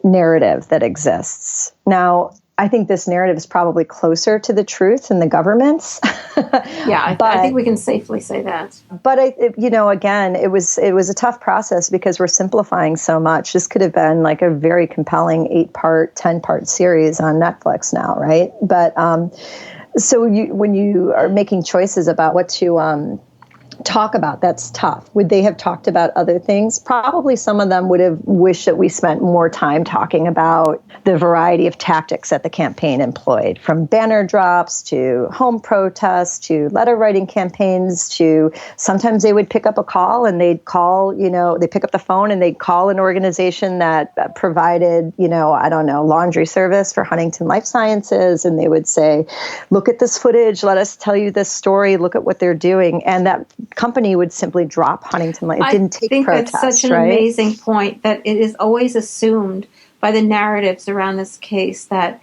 narrative that exists. Now, I think this narrative is probably closer to the truth than the government's. Yeah, I think we can safely say that. But again, it was a tough process because we're simplifying so much. This could have been like a very compelling 8-part, 10-part series on Netflix now, right? But so when you are making choices about what to talk about, that's tough. Would they have talked about other things? Probably some of them would have wished that we spent more time talking about the variety of tactics that the campaign employed, from banner drops to home protests to letter writing campaigns to sometimes they would pick up a call and they'd call, they pick up the phone and they'd call an organization that provided, laundry service for Huntington Life Sciences. And they would say, look at this footage. Let us tell you this story. Look at what they're doing. And that company would simply drop Huntington Life. It didn't take protest, I think that's such an amazing point, that it is always assumed by the narratives around this case that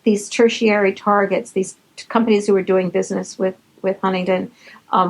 these tertiary targets, these companies who are doing business with Huntington,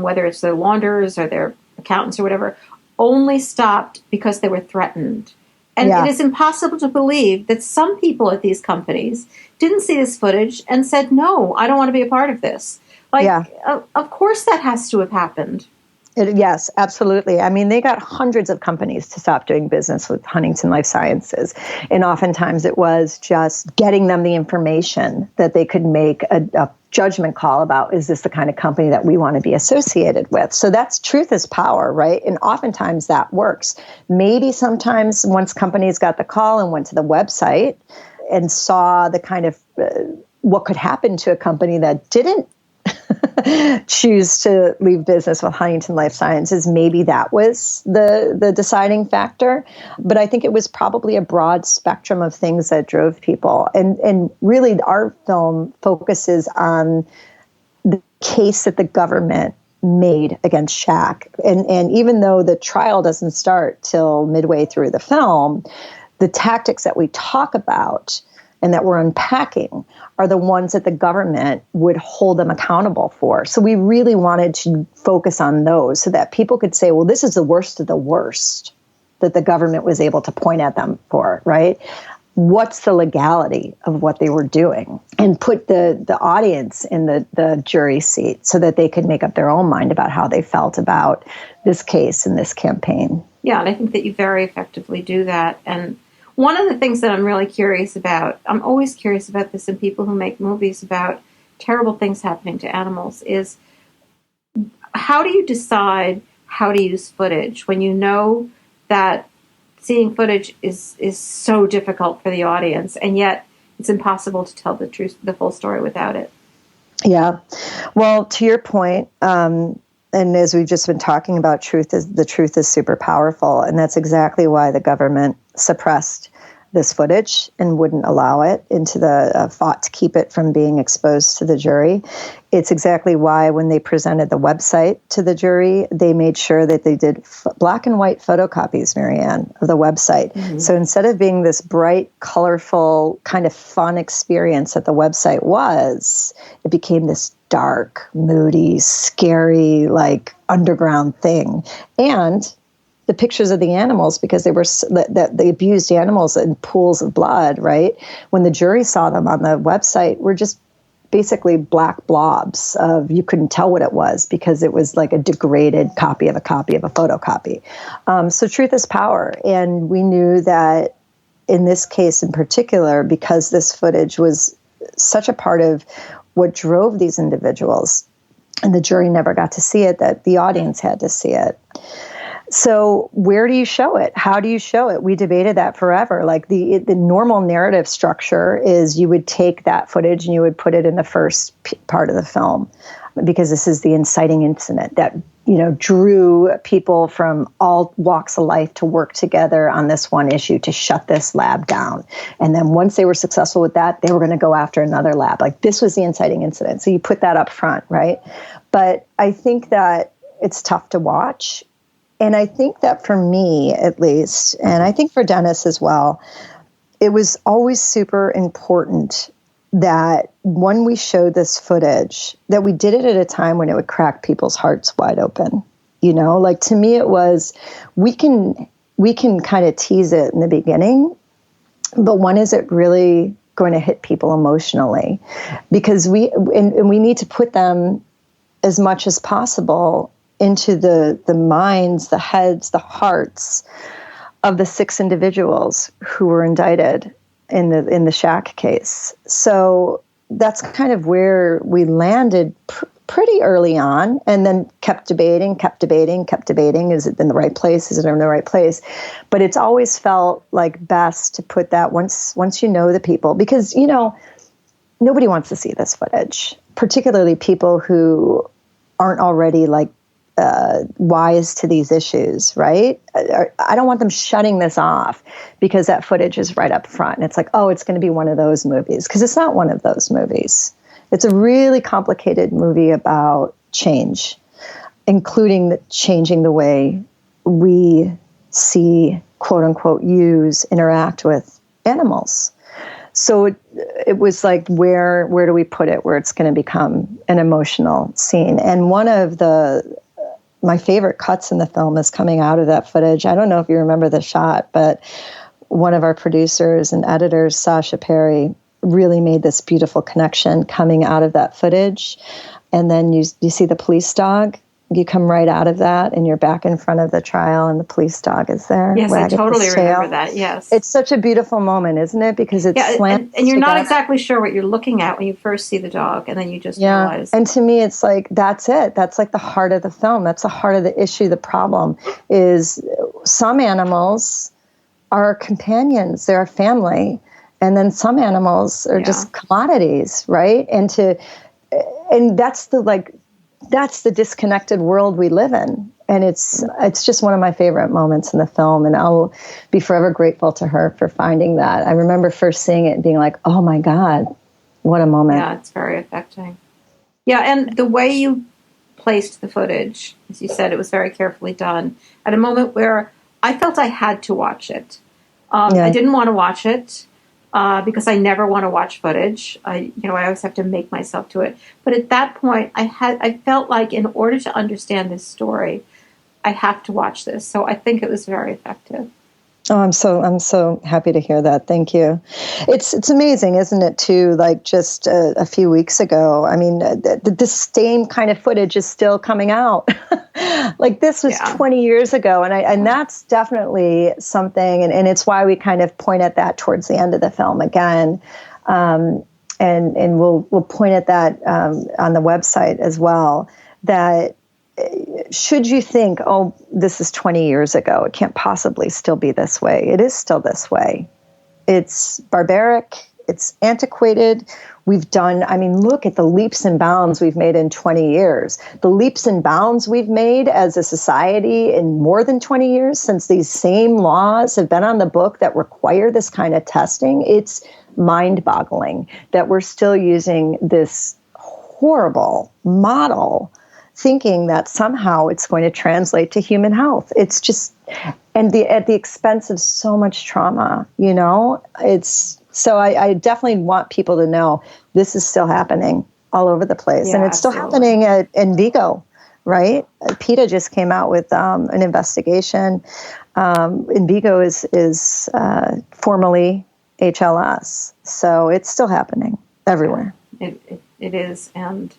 whether it's their launderers or their accountants or whatever, only stopped because they were threatened. And It is impossible to believe that some people at these companies didn't see this footage and said, no, I don't want to be a part of this. Of course that has to have happened. Yes, absolutely. I mean, they got hundreds of companies to stop doing business with Huntington Life Sciences. And oftentimes it was just getting them the information that they could make a judgment call about, is this the kind of company that we want to be associated with? So that's truth is power, right? And oftentimes that works. Maybe sometimes once companies got the call and went to the website and saw the kind of what could happen to a company that didn't choose to leave business with Huntington Life Sciences, maybe that was the deciding factor. But I think it was probably a broad spectrum of things that drove people. And really, our film focuses on the case that the government made against Shaq. And even though the trial doesn't start till midway through the film, the tactics that we talk about and that we're unpacking are the ones that the government would hold them accountable for. So we really wanted to focus on those so that people could say, well, this is the worst of the worst that the government was able to point at them for, right? What's the legality of what they were doing? And put the audience in the jury seat so that they could make up their own mind about how they felt about this case and this campaign. Yeah, and I think that you very effectively do that. And one of the things that I'm really curious about, I'm always curious about this in people who make movies about terrible things happening to animals, is how do you decide how to use footage when you know that seeing footage is so difficult for the audience, and yet it's impossible to tell the full story without it? Yeah. Well, to your point, and as we've just been talking about, the truth is super powerful. And that's exactly why the government suppressed this footage and wouldn't allow it into fought to keep it from being exposed to the jury. It's exactly why when they presented the website to the jury, they made sure that they did black and white photocopies, Marianne, of the website. Mm-hmm. So instead of being this bright, colorful, kind of fun experience that the website was, it became this dark, moody, scary, like underground thing. And the pictures of the animals, because they were the abused animals in pools of blood, right? When the jury saw them on the website, were just basically black blobs of, you couldn't tell what it was because it was like a degraded copy of a photocopy. So truth is power. And we knew that in this case in particular, because this footage was such a part of what drove these individuals, and the jury never got to see it, that the audience had to see it. So where do you show it? How do you show it? We debated that forever. Like the normal narrative structure is you would take that footage and you would put it in the first part of the film, because this is the inciting incident that, drew people from all walks of life to work together on this one issue to shut this lab down. And then once they were successful with that, they were going to go after another lab. Like this was the inciting incident. So you put that up front, right? But I think that it's tough to watch. And I think that for me, at least, and I think for Dennis as well, it was always super important that when we showed this footage, that we did it at a time when it would crack people's hearts wide open. Like to me, it was, we can kind of tease it in the beginning, but when is it really going to hit people emotionally? Because we need to put them as much as possible into the minds, the heads, the hearts of the 6 individuals who were indicted in the Shack case. So that's kind of where we landed pretty early on, and then kept debating. Is it in the right place? Is it in the right place? But it's always felt like best to put that once you know the people, because, nobody wants to see this footage, particularly people who aren't already wise to these issues, right? I don't want them shutting this off because that footage is right up front. And it's like, oh, it's going to be one of those movies, because it's not one of those movies. It's a really complicated movie about change, including changing the way we see, quote unquote, interact with animals. So it was like, where do we put it where it's going to become an emotional scene? And one of my favorite cuts in the film is coming out of that footage. I don't know if you remember the shot, but one of our producers and editors, Sasha Perry, really made this beautiful connection coming out of that footage. And then you see the police dog. You come right out of that and you're back in front of the trial and the police dog is there. Yes, I totally remember that, yes. It's such a beautiful moment, isn't it? Because it's slanted and you're not exactly sure what you're looking at when you first see the dog, and then you just realize. And to me, it's like, that's it. That's like the heart of the film. That's the heart of the issue. The problem is some animals are companions. They're a family. And then some animals are just commodities, right? And that's the disconnected world we live in. And it's just one of my favorite moments in the film. And I'll be forever grateful to her for finding that. I remember first seeing it and being like, oh my God, what a moment. Yeah, it's very affecting. Yeah, and the way you placed the footage, as you said, it was very carefully done at a moment where I felt I had to watch it. I didn't want to watch it. Because I never want to watch footage. I always have to make myself do it. But at that point, I felt like in order to understand this story, I have to watch this. So I think it was very effective. Oh, I'm so happy to hear that. Thank you. It's amazing, isn't it, too? Like just a few weeks ago, I mean, the same kind of footage is still coming out. Like this was 20 years ago. And that's definitely something. And it's why we kind of point at that towards the end of the film again. And we'll point at that on the website as well, that should you think, oh, this is 20 years ago, it can't possibly still be this way. It is still this way. It's barbaric. It's antiquated. Look at the leaps and bounds we've made in 20 years. The leaps and bounds we've made as a society in more than 20 years since these same laws have been on the book that require this kind of testing. It's mind-boggling that we're still using this horrible model thinking that somehow it's going to translate to human health. It's just, at the expense of so much trauma, So I definitely want people to know this is still happening all over the place. Yeah, and it's still happening in Vigo, right? PETA just came out with an investigation. In Vigo is formerly HLS. So it's still happening everywhere. It is. And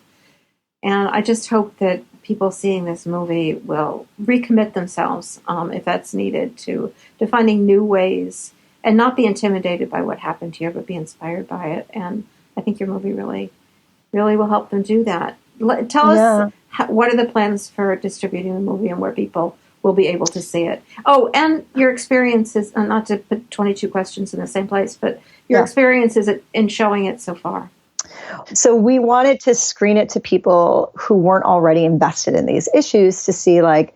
I just hope that people seeing this movie will recommit themselves, if that's needed, to finding new ways and not be intimidated by what happened here, but be inspired by it. And I think your movie really, really will help them do that. Tell us, what are the plans for distributing the movie and where people will be able to see it. Oh, and your experiences, not to put 22 questions in the same place, but your experiences in showing it so far. So we wanted to screen it to people who weren't already invested in these issues to see, like,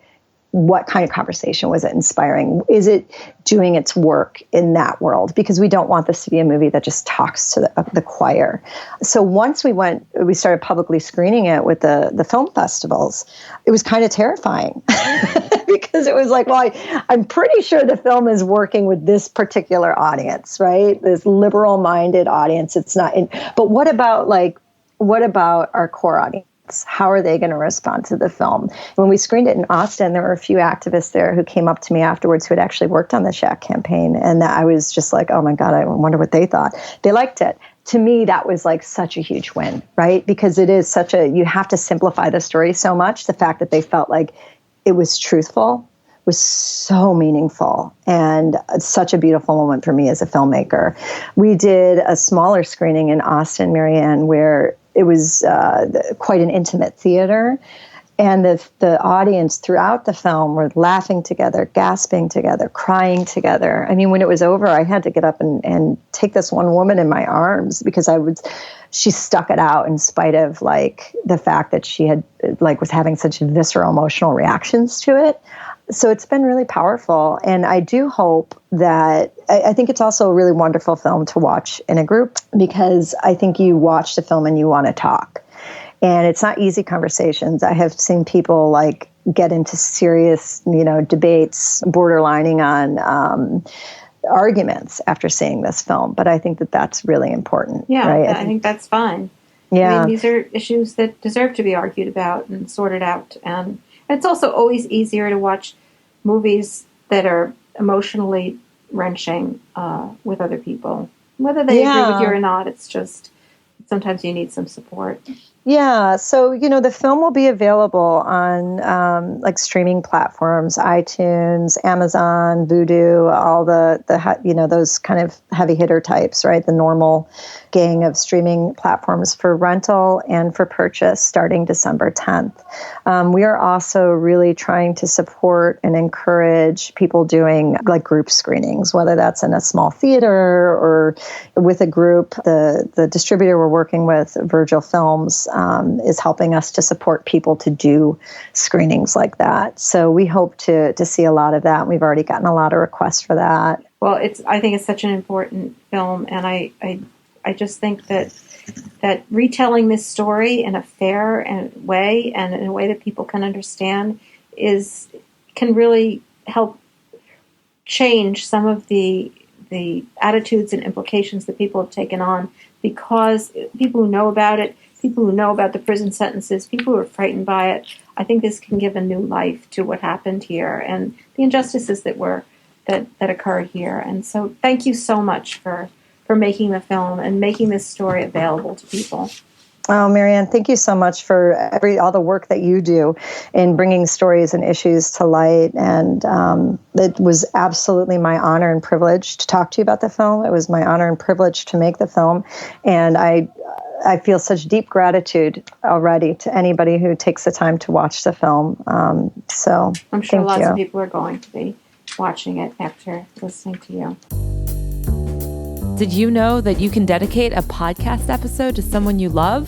what kind of conversation was it inspiring? Is it doing its work in that world? Because we don't want this to be a movie that just talks to the choir. So once we started publicly screening it with the film festivals, it was kind of terrifying because it was like, well, I'm pretty sure the film is working with this particular audience, right? This liberal-minded audience. It's not. But what about our core audience? How are they going to respond to the film? When we screened it in Austin, there were a few activists there who came up to me afterwards who had actually worked on the Shack campaign. And I was just like, oh my God, I wonder what they thought. They liked it. To me, that was like such a huge win, right? Because it is you have to simplify the story so much. The fact that they felt like it was truthful was so meaningful and such a beautiful moment for me as a filmmaker. We did a smaller screening in Austin, Marianne, where it was quite an intimate theater. And the audience throughout the film were laughing together, gasping together, crying together. I mean, when it was over, I had to get up and take this one woman in my arms because she stuck it out in spite of like the fact that she had was having such visceral emotional reactions to it. So it's been really powerful. And I do hope that, I think it's also a really wonderful film to watch in a group because I think you watch the film and you want to talk. And it's not easy conversations. I have seen people get into serious, debates, borderlining on arguments after seeing this film. But I think that that's really important. Yeah, right? I think that's fine. Yeah. I mean, these are issues that deserve to be argued about and sorted out. And it's also always easier to watch movies that are emotionally wrenching with other people. Whether they agree with you or not, it's just sometimes you need some support. Yeah, so the film will be available on streaming platforms, iTunes, Amazon, Vudu, all the those kind of heavy hitter types, right? The normal gang of streaming platforms for rental and for purchase starting December 10th. We are also really trying to support and encourage people doing group screenings, whether that's in a small theater or with a group. The distributor we're working with, Virgil Films, is helping us to support people to do screenings like that. So we hope to see a lot of that. We've already gotten a lot of requests for that. Well, I think it's such an important film, and I just think that retelling this story in a fair way and in a way that people can understand can really help change some of the attitudes and implications that people have taken on, because people who know about it, people who know about the prison sentences, people who are frightened by it, I think this can give a new life to what happened here and the injustices that occurred here. And so thank you so much for making the film and making this story available to people. Oh, Marianne, thank you so much for all the work that you do in bringing stories and issues to light. And it was absolutely my honor and privilege to talk to you about the film. It was my honor and privilege to make the film. And I feel such deep gratitude already to anybody who takes the time to watch the film. So I'm sure lots of people are going to be watching it after listening to you. Did you know that you can dedicate a podcast episode to someone you love?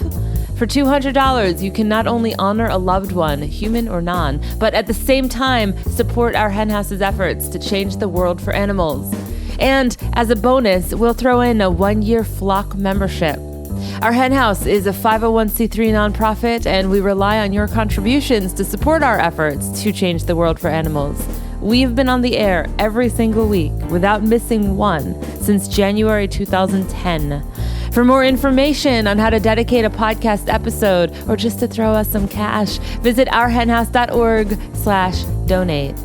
For $200, you can not only honor a loved one, human or non, but at the same time, support our Henhouse's efforts to change the world for animals. And as a bonus, we'll throw in a 1-year flock membership. Our Hen House is a 501c3 nonprofit, and we rely on your contributions to support our efforts to change the world for animals. We've been on the air every single week without missing one since January 2010. For more information on how to dedicate a podcast episode or just to throw us some cash, visit ourhenhouse.org/donate.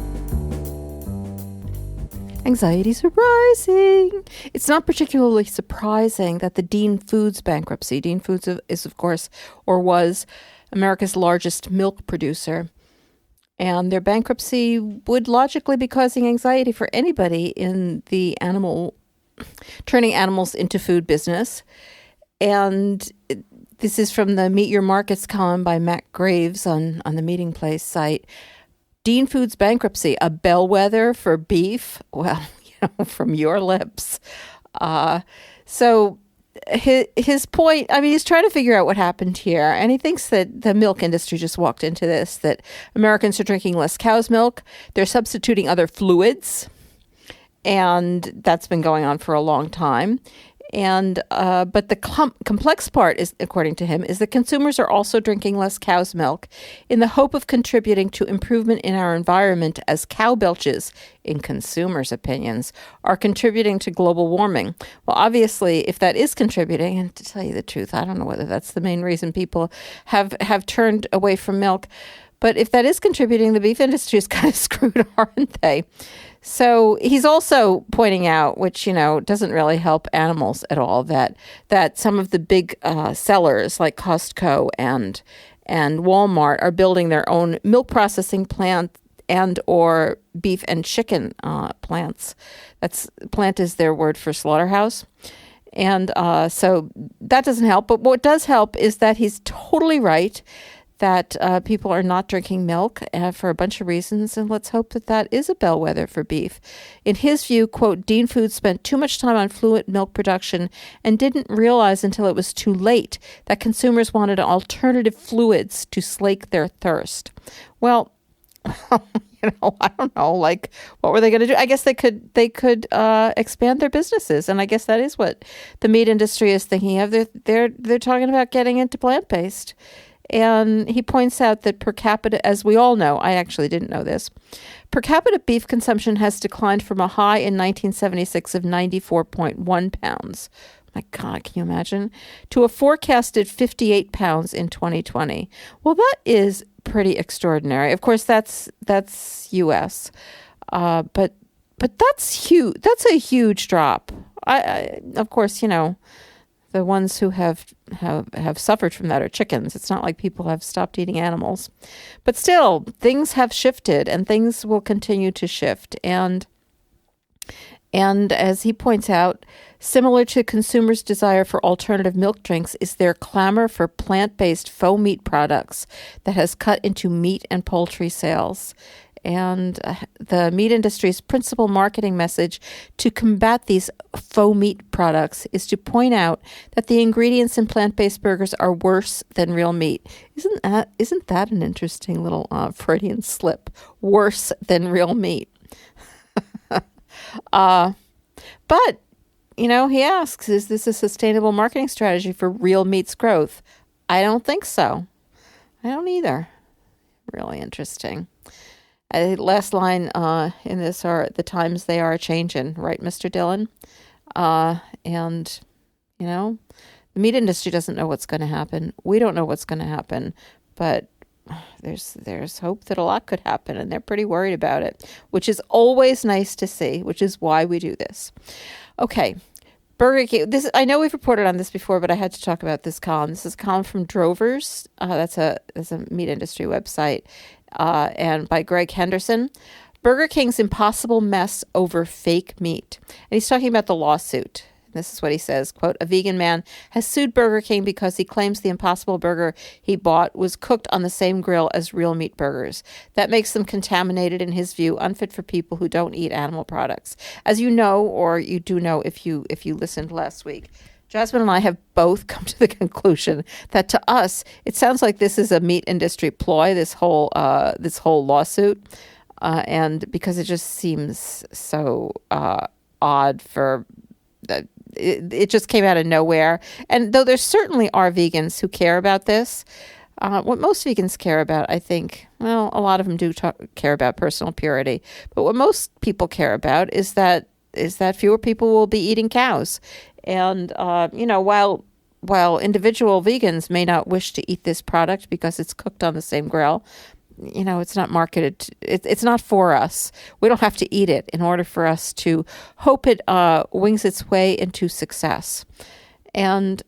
Anxieties are rising. It's not particularly surprising that the Dean Foods bankruptcy. Dean Foods is, of course, or was, America's largest milk producer. And their bankruptcy would logically be causing anxiety for anybody in the turning animals into food business. And this is from the Meet Your Markets column by Matt Graves on the Meeting Place site. Dean Foods bankruptcy, a bellwether for beef? Well, from your lips. So his point, I mean, he's trying to figure out what happened here. And he thinks that the milk industry just walked into this, that Americans are drinking less cow's milk. They're substituting other fluids. And that's been going on for a long time. And but the complex part is, according to him, is that consumers are also drinking less cow's milk in the hope of contributing to improvement in our environment, as cow belches, in consumers' opinions, are contributing to global warming. Well, obviously, if that is contributing, and to tell you the truth, I don't know whether that's the main reason people have turned away from milk, but if that is contributing, the beef industry is kind of screwed, aren't they? So he's also pointing out, which, doesn't really help animals at all, that some of the big sellers like Costco and Walmart are building their own milk processing plant and or beef and chicken plants. Plant is their word for slaughterhouse. And so that doesn't help. But what does help is that he's totally right that people are not drinking milk for a bunch of reasons, and let's hope that is a bellwether for beef. In his view, quote, Dean Foods spent too much time on fluid milk production and didn't realize until it was too late that consumers wanted alternative fluids to slake their thirst. Well, I don't know, like, what were they going to do? I guess they could expand their businesses, and I guess that is what the meat industry is thinking of. They're talking about getting into plant-based. And he points out that per capita, as we all know, I actually didn't know this, per capita beef consumption has declined from a high in 1976 of 94.1 pounds. My God, can you imagine? To a forecasted 58 pounds in 2020. Well, that is pretty extraordinary. Of course, that's U.S., but that's huge. That's a huge drop. I of course, the ones who have suffered from that are chickens. It's not like people have stopped eating animals. But still, things have shifted, and things will continue to shift. And as he points out, similar to consumers' desire for alternative milk drinks is their clamor for plant-based faux meat products that has cut into meat and poultry sales. And the meat industry's principal marketing message to combat these faux meat products is to point out that the ingredients in plant-based burgers are worse than real meat. Isn't that an interesting little Freudian slip? Worse than real meat. But, he asks, is this a sustainable marketing strategy for real meat's growth? I don't think so. I don't either. Really interesting. Last line in this are, the times they are a-changin', right, Mr. Dillon? And, the meat industry doesn't know what's going to happen. We don't know what's going to happen, but there's hope that a lot could happen, and they're pretty worried about it, which is always nice to see, which is why we do this. Okay. Burger King. I know we've reported on this before, but I had to talk about this column. This is a column from Drovers. That's a meat industry website, and by Greg Henderson. Burger King's impossible mess over fake meat. And he's talking about the lawsuit. This is what he says, quote, a vegan man has sued Burger King because he claims the Impossible Burger he bought was cooked on the same grill as real meat burgers. That makes them contaminated, in his view, unfit for people who don't eat animal products. As you know, or you do know if you listened last week, Jasmine and I have both come to the conclusion that to us, it sounds like this is a meat industry ploy, this whole lawsuit, and because it just seems so odd for that. It just came out of nowhere. And though there certainly are vegans who care about this, what most vegans care about, I think, well, a lot of them do care about personal purity. But what most people care about is that fewer people will be eating cows. And, while individual vegans may not wish to eat this product because it's cooked on the same grill, it's not marketed. It's not for us. We don't have to eat it in order for us to hope it wings its way into success. And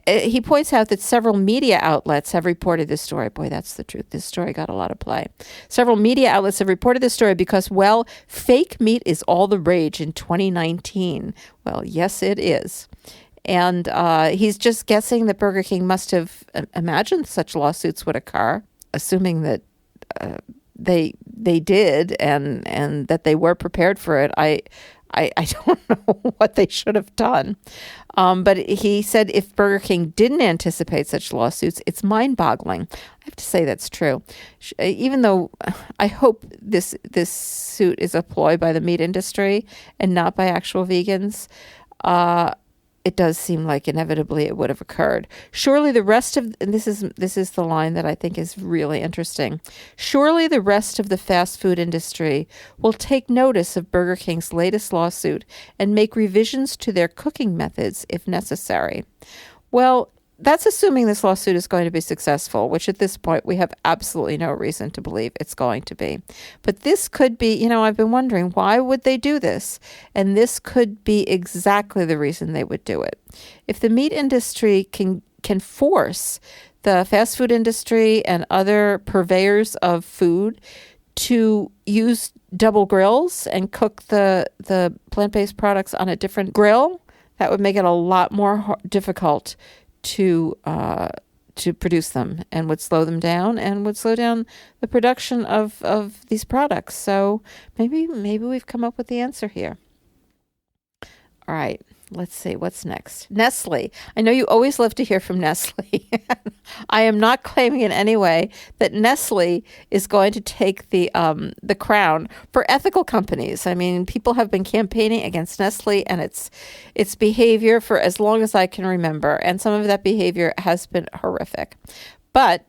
he points out that several media outlets have reported this story. Boy, that's the truth. This story got a lot of play. Several media outlets have reported this story because, well, fake meat is all the rage in 2019. Well, yes, it is. And he's just guessing that Burger King must have imagined such lawsuits would occur, assuming that they did and that they were prepared for it, I don't know what they should have done. But he said if Burger King didn't anticipate such lawsuits, it's mind-boggling. I have to say that's true. Even though I hope this suit is a ploy by the meat industry and not by actual vegans, it does seem like inevitably it would have occurred. Surely the rest of, and this is the line that I think is really interesting. Surely the rest of the fast food industry will take notice of Burger King's latest lawsuit and make revisions to their cooking methods if necessary. Well, that's assuming this lawsuit is going to be successful, which at this point we have absolutely no reason to believe it's going to be. But this could be, I've been wondering, why would they do this? And this could be exactly the reason they would do it. If the meat industry can force the fast food industry and other purveyors of food to use double grills and cook the plant-based products on a different grill, that would make it a lot more difficult to produce them, and would slow them down and would slow down the production of these products. So maybe we've come up with the answer here. All right, let's see what's next. Nestle. I know you always love to hear from Nestle. I am not claiming in any way that Nestle is going to take the crown for ethical companies. I mean, people have been campaigning against Nestle and its behavior for as long as I can remember, and some of that behavior has been horrific. But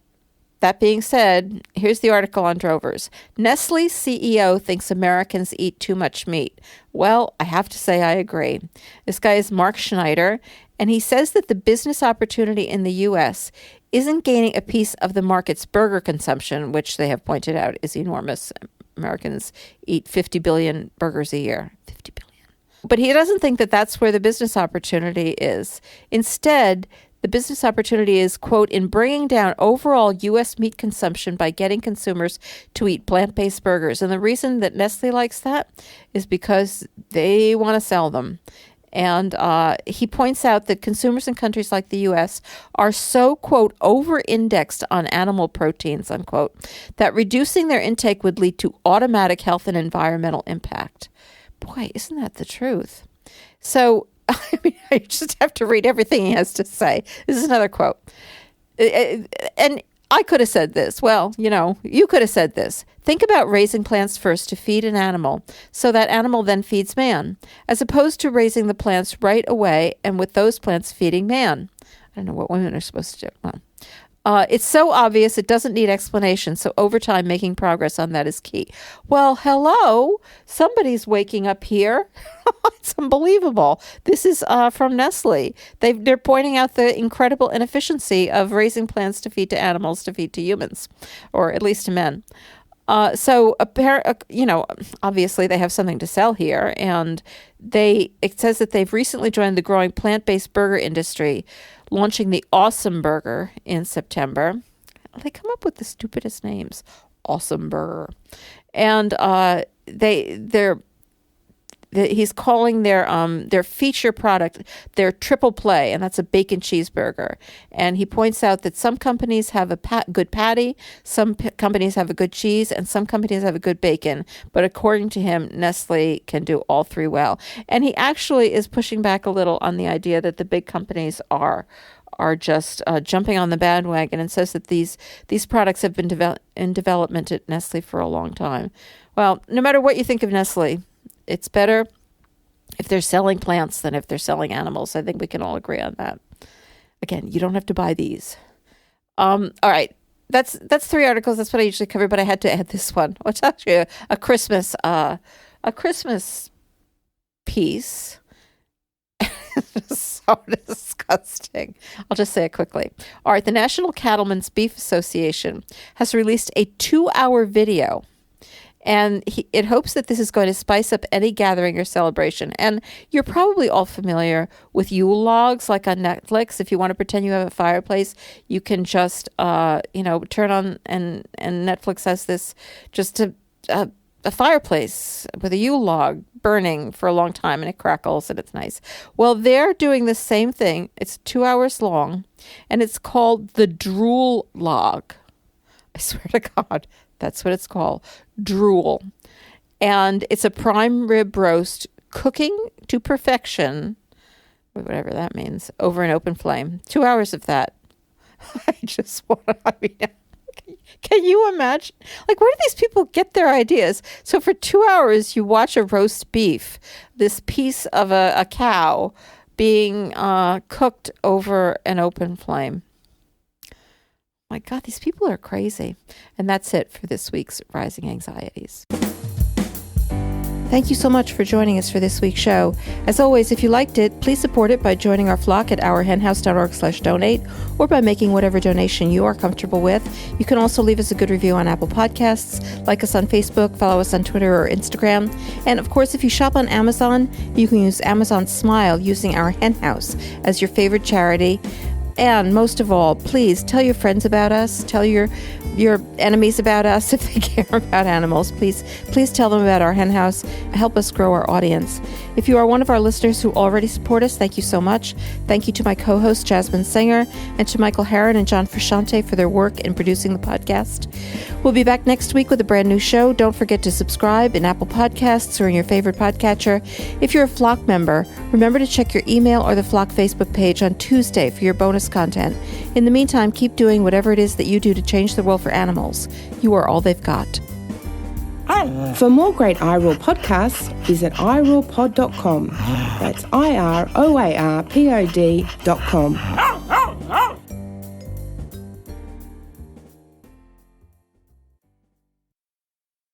that being said, here's the article on Drovers. Nestle's CEO thinks Americans eat too much meat. Well, I have to say I agree. This guy is Mark Schneider, and he says that the business opportunity in the U.S. isn't gaining a piece of the market's burger consumption, which they have pointed out is enormous. Americans eat 50 billion burgers a year. 50 billion. But he doesn't think that that's where the business opportunity is. Instead, the business opportunity is, quote, in bringing down overall U.S. meat consumption by getting consumers to eat plant-based burgers. And the reason that Nestle likes that is because they want to sell them. And he points out that consumers in countries like the U.S. are so, quote, over-indexed on animal proteins, unquote, that reducing their intake would lead to automatic health and environmental impact. Boy, isn't that the truth? So, I mean, I just have to read everything he has to say. This is another quote. And I could have said this. Well, you could have said this. Think about raising plants first to feed an animal, so that animal then feeds man, as opposed to raising the plants right away and with those plants feeding man. I don't know what women are supposed to do. Well, it's so obvious it doesn't need explanation, so over time making progress on that is key. Well, hello, somebody's waking up here. It's unbelievable. This is from Nestle. They're pointing out the incredible inefficiency of raising plants to feed to animals to feed to humans, or at least to men. So, obviously they have something to sell here, and it says that they've recently joined the growing plant-based burger industry, launching the Awesome Burger in September. They come up with the stupidest names. Awesome Burger. And he's calling their feature product their triple play, and that's a bacon cheeseburger. And he points out that some companies have a good patty, some companies have a good cheese, and some companies have a good bacon. But according to him, Nestle can do all three well. And he actually is pushing back a little on the idea that the big companies are just jumping on the bandwagon, and says that these products have been in development at Nestle for a long time. Well, no matter what you think of Nestle, it's better if they're selling plants than if they're selling animals. I think we can all agree on that. Again, you don't have to buy these. All right. That's three articles. That's what I usually cover, but I had to add this one, which is actually a Christmas piece. So disgusting. I'll just say it quickly. All right. The National Cattlemen's Beef Association has released a 2-hour video, and it hopes that this is going to spice up any gathering or celebration. And you're probably all familiar with Yule logs, like on Netflix. If you want to pretend you have a fireplace, you can just, turn on, and Netflix has this, just a fireplace with a Yule log burning for a long time, and it crackles and it's nice. Well, they're doing the same thing. It's 2 hours long, and it's called the Drool Log. I swear to God. That's what it's called. Drool. And it's a prime rib roast, cooking to perfection, whatever that means, over an open flame. 2 hours of that. I just want to, can you imagine? Like, where do these people get their ideas? So for 2 hours, you watch a roast beef, this piece of a cow being cooked over an open flame. My God, these people are crazy. And that's it for this week's Rising Anxieties. Thank you so much for joining us for this week's show. As always, if you liked it, please support it by joining our flock at ourhenhouse.org/donate or by making whatever donation you are comfortable with. You can also leave us a good review on Apple Podcasts, like us on Facebook, follow us on Twitter or Instagram. And of course, if you shop on Amazon, you can use Amazon Smile using Our Hen House as your favorite charity. And most of all, please tell your friends about us. Tell your enemies about us if they care about animals. Please tell them about Our Hen House. Help us grow our audience. If you are one of our listeners who already support us, thank you so much. Thank you to my co-host, Jasmine Singer, and to Michael Herron and John Frusciante for their work in producing the podcast. We'll be back next week with a brand new show. Don't forget to subscribe in Apple Podcasts or in your favorite podcatcher. If you're a Flock member, remember to check your email or the Flock Facebook page on Tuesday for your bonus content. In the meantime, keep doing whatever it is that you do to change the world for animals. You are all they've got. For more great iRaw podcasts, visit irawpod.com. That's IROARPOD.com.